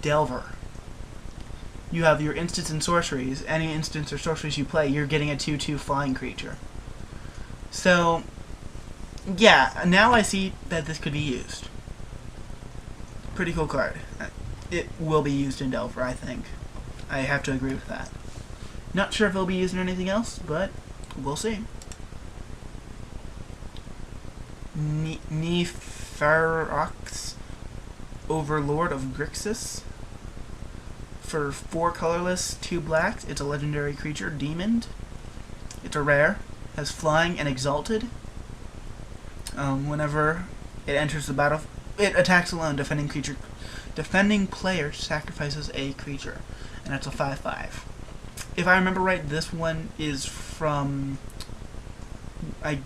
Delver. You have your instants and sorceries. Any instants or sorceries you play, you're getting a 2/2 flying creature. So, yeah, now I see that this could be used. Pretty cool card. It will be used in Delver, I think. I have to agree with that. Not sure if it'll be used in anything else, but we'll see. Neferox, Overlord of Grixis. For 4 colorless, 2 blacks, it's a legendary creature, Demon. It's a rare, has flying and exalted. Whenever it enters the battle, it attacks alone. Defending player sacrifices a creature, and that's a 5/5. If I remember right, this one is from, I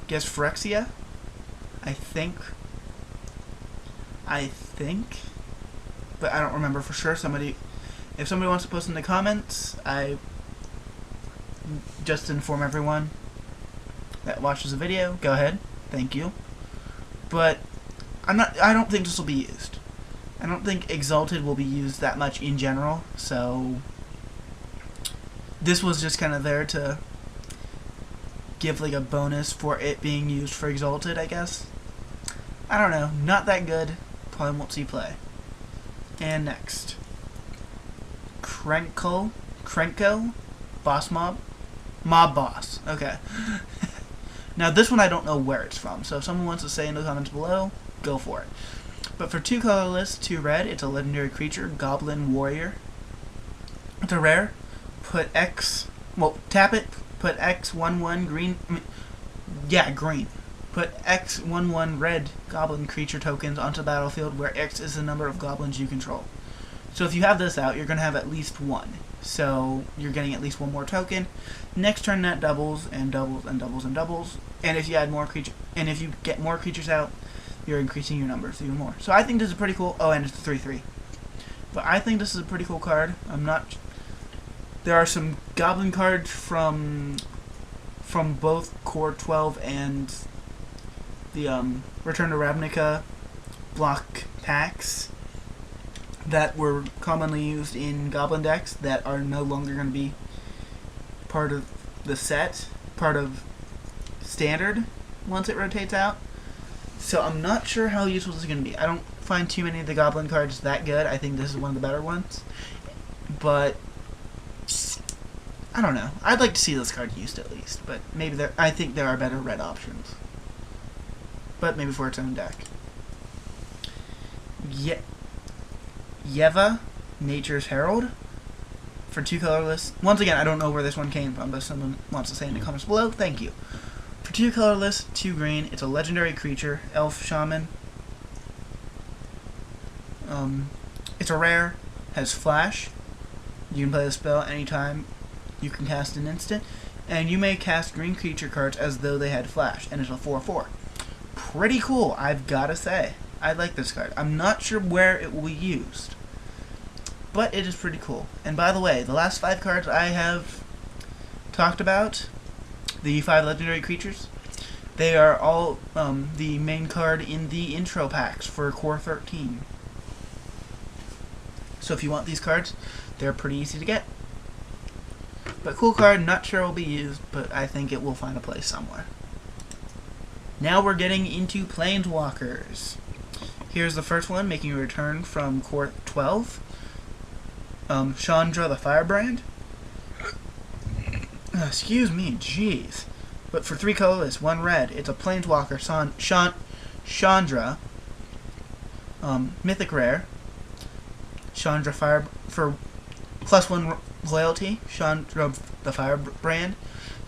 guess, Phyrexia. I think, but I don't remember for sure. If somebody wants to post in the comments, I just inform everyone that watches the video. Go ahead, thank you. But I don't think this will be used. I don't think Exalted will be used that much in general, so this was just kind of there to give like a bonus for it being used for Exalted, I guess. I don't know, not that good. Probably won't see play. And next, Krenko, Boss Mob Boss. Okay. Now this one I don't know where it's from, so if someone wants to say in the comments below, go for it. But for 2 colorless, 2 red, it's a legendary creature, Goblin Warrior. It's a rare. Tap it, put X 1/1 green. Green. Put X 1/1 red goblin creature tokens onto the battlefield where X is the number of goblins you control. So if you have this out, you're going to have at least one. So you're getting at least one more token. Next turn that doubles and doubles and doubles and doubles. And if you add more creature, and if you get more creatures out, you're increasing your numbers even more. So I think this is pretty cool. Oh, and it's a 3/3. But I think this is a pretty cool card. There are some goblin cards from both Core 12 and the Return to Ravnica block packs that were commonly used in Goblin decks that are no longer going to be part of the set, part of Standard once it rotates out. So I'm not sure how useful this is going to be. I don't find too many of the Goblin cards that good. I think this is one of the better ones. But I don't know. I'd like to see this card used at least. But maybe I think there are better red options. But maybe for its own deck. Yeva, Nature's Herald, for 2 colorless. Once again, I don't know where this one came from, but if someone wants to say in the comments below, thank you. For 2 colorless, 2 green, it's a legendary creature, Elf Shaman. It's a rare, has flash. You can play the spell anytime you can cast an instant, and you may cast green creature cards as though they had flash, and it's a 4/4. Pretty cool, I've gotta say. I like this card. I'm not sure where it will be used, but it is pretty cool. And by the way, the last 5 cards I have talked about, the 5 legendary creatures, they are all the main card in the intro packs for Core 13. So if you want these cards, they're pretty easy to get. But cool card, not sure it will be used, but I think it will find a place somewhere. Now we're getting into Planeswalkers. Here's the first one, making a return from Core 12. Chandra the Firebrand. Excuse me, jeez. But for 3 colorless, 1 red, it's a Planeswalker, Chandra. Mythic Rare. Chandra Fire, for +1 loyalty, Chandra the Firebrand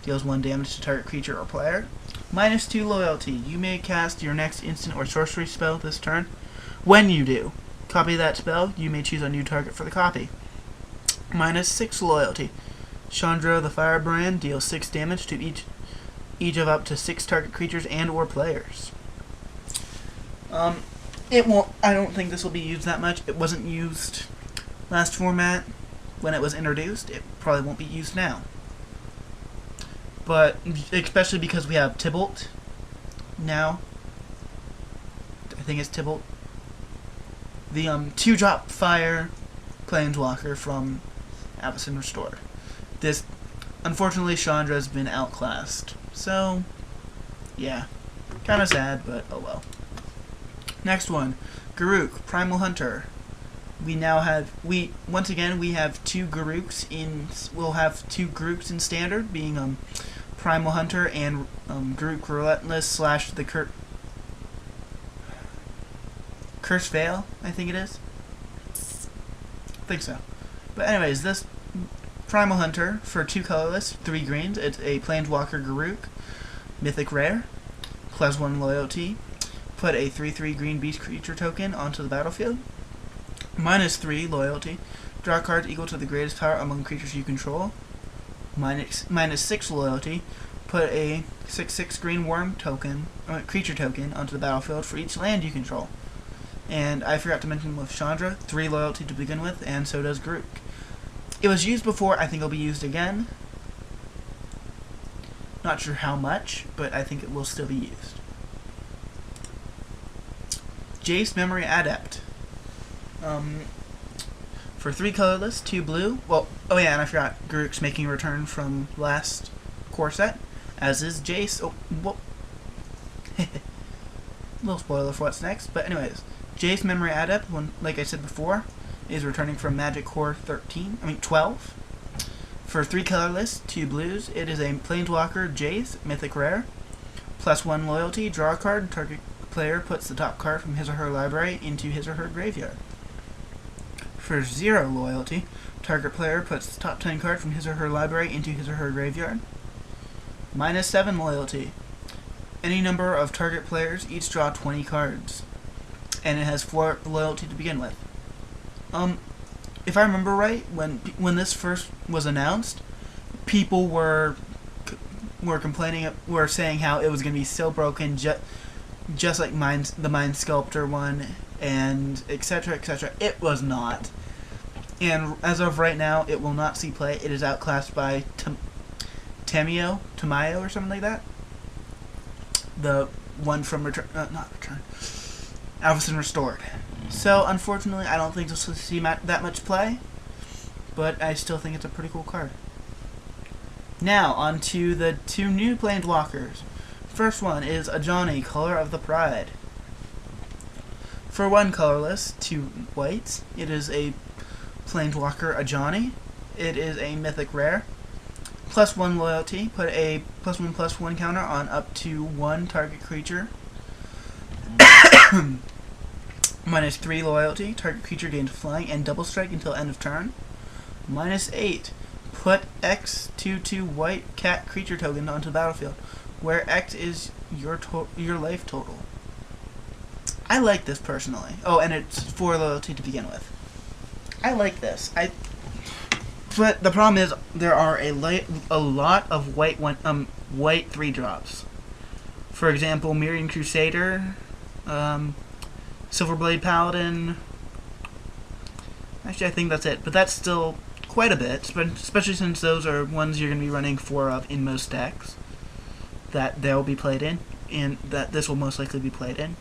deals 1 damage to target creature or player. -2 loyalty, you may cast your next instant or sorcery spell this turn. When you do, copy that spell, you may choose a new target for the copy. -6 loyalty, Chandra the Firebrand deals 6 damage to each of up to 6 target creatures and or players. It won't. I don't think this will be used that much. It wasn't used last format when it was introduced. It probably won't be used now. But especially because we have Tybalt now. I think it's Tybalt. The 2-drop fire Planeswalker from Avacyn Restored. This, unfortunately, Chandra's been outclassed. So, yeah. Kind of sad, but oh well. Next one, Garruk, Primal Hunter. We now have, once again, we have 2 Garruks in, we'll have 2 Garruks in Standard, being Primal Hunter and Garruk Relentless / the Curse Veil, I think it is. I think so. But anyways, this Primal Hunter, for 2 colorless, 3 greens, it's a Planeswalker Garruk, Mythic Rare, +1 loyalty. Put a 3/3 green beast creature token onto the battlefield. -3 loyalty. Draw cards equal to the greatest power among creatures you control. -6 loyalty. Put a 6/6 green worm token, creature token onto the battlefield for each land you control. And I forgot to mention with Chandra, 3 loyalty to begin with, and so does Garruk. It was used before, I think it'll be used again. Not sure how much, but I think it will still be used. Jace Memory Adept. For 3 colorless, 2 blue. Well, oh yeah, and I forgot, Garruk's making a return from last core set, as is Jace. Oh, whoop. Little spoiler for what's next, but anyways, Jace Memory Adept, like I said before, is returning from Magic Core 12. For 3 colorless, 2 blues, it is a Planeswalker Jace, Mythic Rare, +1 loyalty, draw a card, target player puts the top card from his or her library into his or her graveyard. For 0 loyalty, target player puts the top 10 card from his or her library into his or her graveyard. -7 loyalty, any number of target players each draw 20 cards, and it has 4 loyalty to begin with. If I remember right, when this first was announced, people were complaining, were saying how it was going to be so broken, just like the Mind Sculptor one, and etc. etc. It was not. And as of right now, it will not see play. It is outclassed by Tamayo or something like that. The one from not Return, Alpha Restored. So unfortunately, I don't think this will see that much play, but I still think it's a pretty cool card. Now on to the 2 new Planeswalkers. First one is Ajani, Color of the Pride. For 1 colorless, 2 whites, it is a Planeswalker Ajani. It is a mythic rare. +1 loyalty. Put a +1/+1 counter on up to 1 target creature. -3 loyalty. Target creature gains flying and double strike until end of turn. -8. Put X 2/2 white cat creature token onto the battlefield, where X is your life total. I like this personally. Oh, and it's 4 loyalty to begin with. I like this. But the problem is there are a lot of white 3-drops. For example, Miriam Crusader, Silverblade Paladin. Actually, I think that's it. But that's still quite a bit, especially since those are ones you're going to be running 4 of in most decks that they'll be played in, and that this will most likely be played in.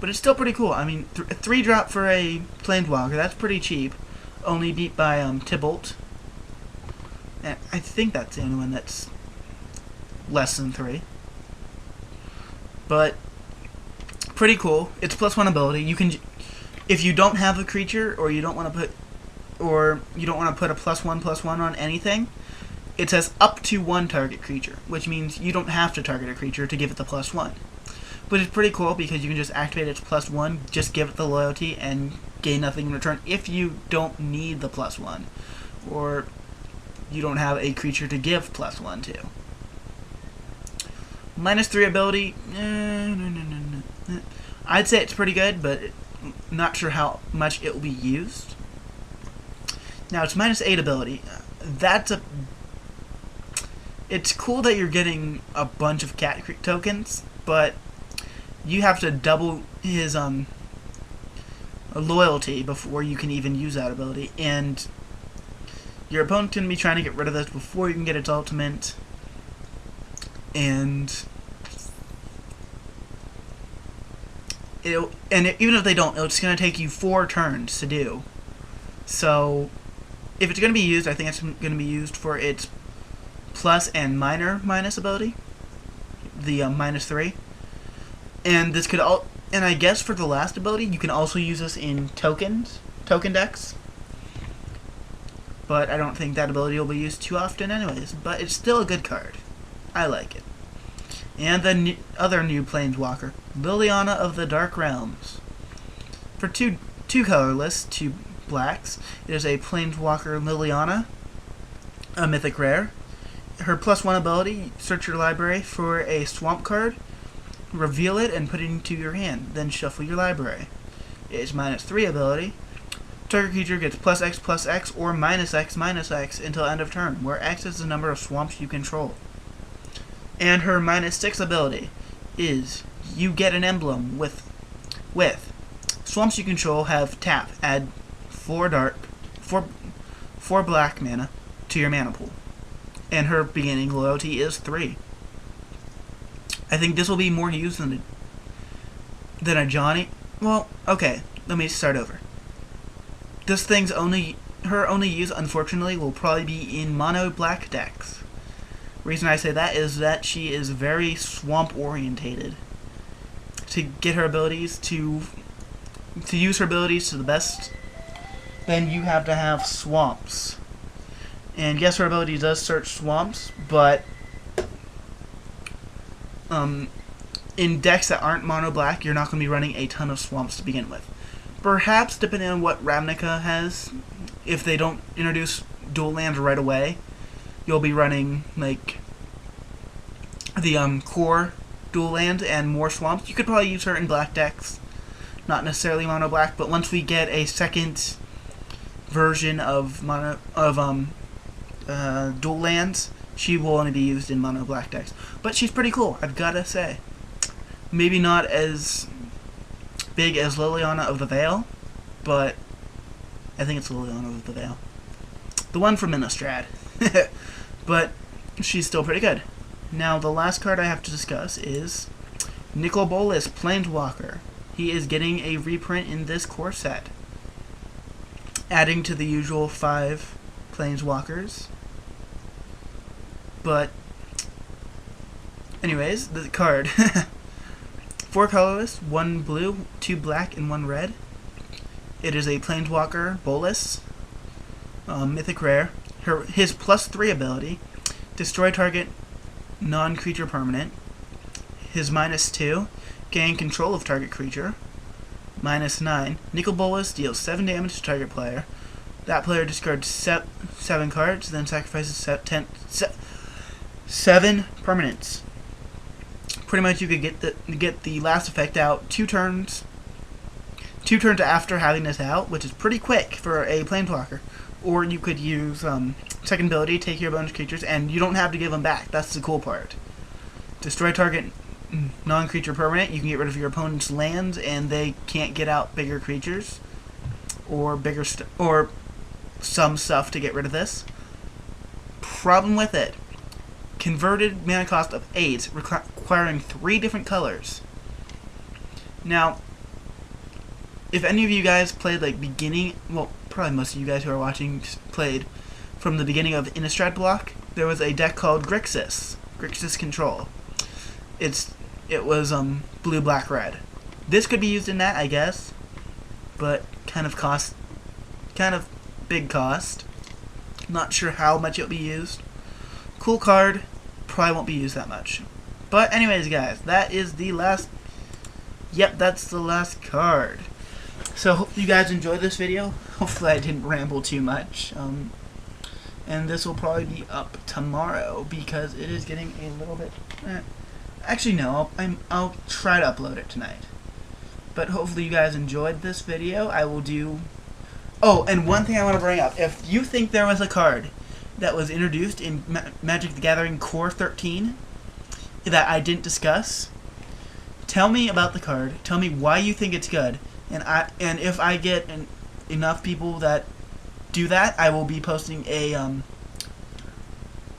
But it's still pretty cool. I mean, 3-drop for a Planeswalker, that's pretty cheap. Only beat by Tybalt. And I think that's the only one that's less than 3. But pretty cool. It's +1 ability. You can, if you don't have a creature, or you don't want to put a +1/+1 on anything, it says up to 1 target creature, which means you don't have to target a creature to give it the +1. But it's pretty cool because you can just activate its +1, just give it the loyalty, and gain nothing in return if you don't need the +1, or you don't have a creature to give +1 to. -3 ability, I'd say it's pretty good, but not sure how much it will be used. Now it's -8 ability. It's cool that you're getting a bunch of cat tokens, but you have to double his loyalty before you can even use that ability, and your opponent's going to be trying to get rid of this before you can get its ultimate, and even if they don't, it's going to take you 4 turns to do. So if it's going to be used, I think it's going to be used for its plus and minus ability, the -3. And this could and I guess for the last ability, you can also use this in token decks. But I don't think that ability will be used too often anyways. But it's still a good card. I like it. And the other new Planeswalker, Liliana of the Dark Realms. For two colorless, 2 blacks, it is a Planeswalker Liliana, a mythic rare. Her +1 ability, search your library for a swamp card, reveal it, and put it into your hand. Then shuffle your library. It's -3 ability. Target creature gets +X/+X or -X/-X until end of turn, where X is the number of swamps you control. And her -6 ability is you get an emblem with swamps you control have tap. Add 4 black mana to your mana pool. And her beginning loyalty is 3. I think this will be more used than a Johnny. Well, okay, let me start over. This thing's only use, unfortunately, will probably be in mono black decks. Reason I say that is that she is very swamp orientated. To get her abilities to use her abilities to the best, then you have to have swamps. And yes, her ability does search swamps, but in decks that aren't mono black, you're not going to be running a ton of swamps to begin with. Perhaps, depending on what Ravnica has, if they don't introduce dual lands right away, you'll be running like the core dual lands and more swamps. You could probably use her in black decks, not necessarily mono black, but once we get a second version of dual lands, she will only be used in mono black decks. But she's pretty cool, I've gotta say. Maybe not as big as Liliana of the Veil, but I think it's Liliana of the Veil. The one from Innistrad. But she's still pretty good. Now, the last card I have to discuss is Nicol Bolas, Planeswalker. He is getting a reprint in this core set, adding to the usual 5 Planeswalkers. But, anyways, the card. 4 colorless, 1 blue, 2 black, and 1 red. It is a Planeswalker Bolas, mythic rare. His +3 ability, destroy target non-creature permanent. His -2, gain control of target creature. -9, Nicol Bolas deals 7 damage to target player. That player discards 7 cards, then sacrifices 7 permanents. Pretty much you could get the last effect out 2 turns after having this out, which is pretty quick for a Planeswalker. Or you could use second ability, take your bonus creatures, and you don't have to give them back. That's the cool part. Destroy target non-creature permanent. You can get rid of your opponent's lands, and they can't get out bigger creatures or or some stuff to get rid of this. Problem with it: converted mana cost of 8, requiring 3 different colors. Now, if any of you guys played like beginning, well, probably most of you guys who are watching played from the beginning of Innistrad block, there was a deck called Grixis Control. It was blue, black, red. This could be used in that, I guess, but kind of big cost. Not sure how much it'll be used. Cool card, probably won't be used that much. But anyways, guys, that is the last. Yep, that's the last card. So hope you guys enjoyed this video. Hopefully I didn't ramble too much. And this will probably be up tomorrow because it is getting a little bit. Actually, no. I'll try to upload it tonight. But hopefully you guys enjoyed this video. I will do. Oh, and one thing I want to bring up: if you think there was a card that was introduced in Magic the Gathering Core 13 that I didn't discuss, tell me about the card. Tell me why you think it's good. And if I get enough people that do that, I will be posting a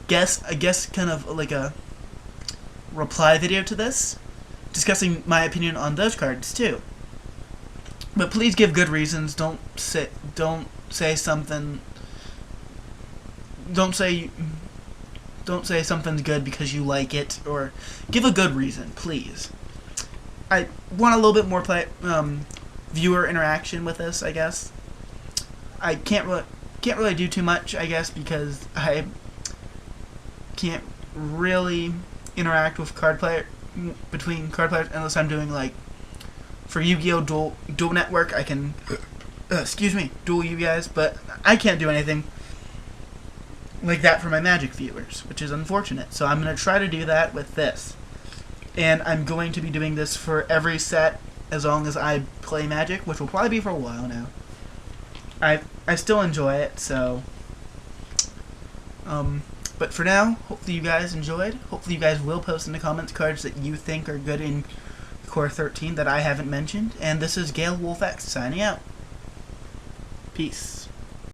guess kind of like a reply video to this, discussing my opinion on those cards too. But please give good reasons. Don't say something. Don't say something's good because you like it, or give a good reason, please. I want a little bit more viewer interaction with this, I guess. I can't really do too much, I guess, because I can't really interact with between card players unless I'm doing like for Yu-Gi-Oh! Dual Network. I can duel you guys, but I can't do anything like that for my Magic viewers, which is unfortunate. So I'm going to try to do that with this. And I'm going to be doing this for every set as long as I play Magic, which will probably be for a while now. I still enjoy it, so but for now, hopefully you guys enjoyed. Hopefully you guys will post in the comments cards that you think are good in Core 13 that I haven't mentioned. And this is Gale Wolf X signing out. Peace.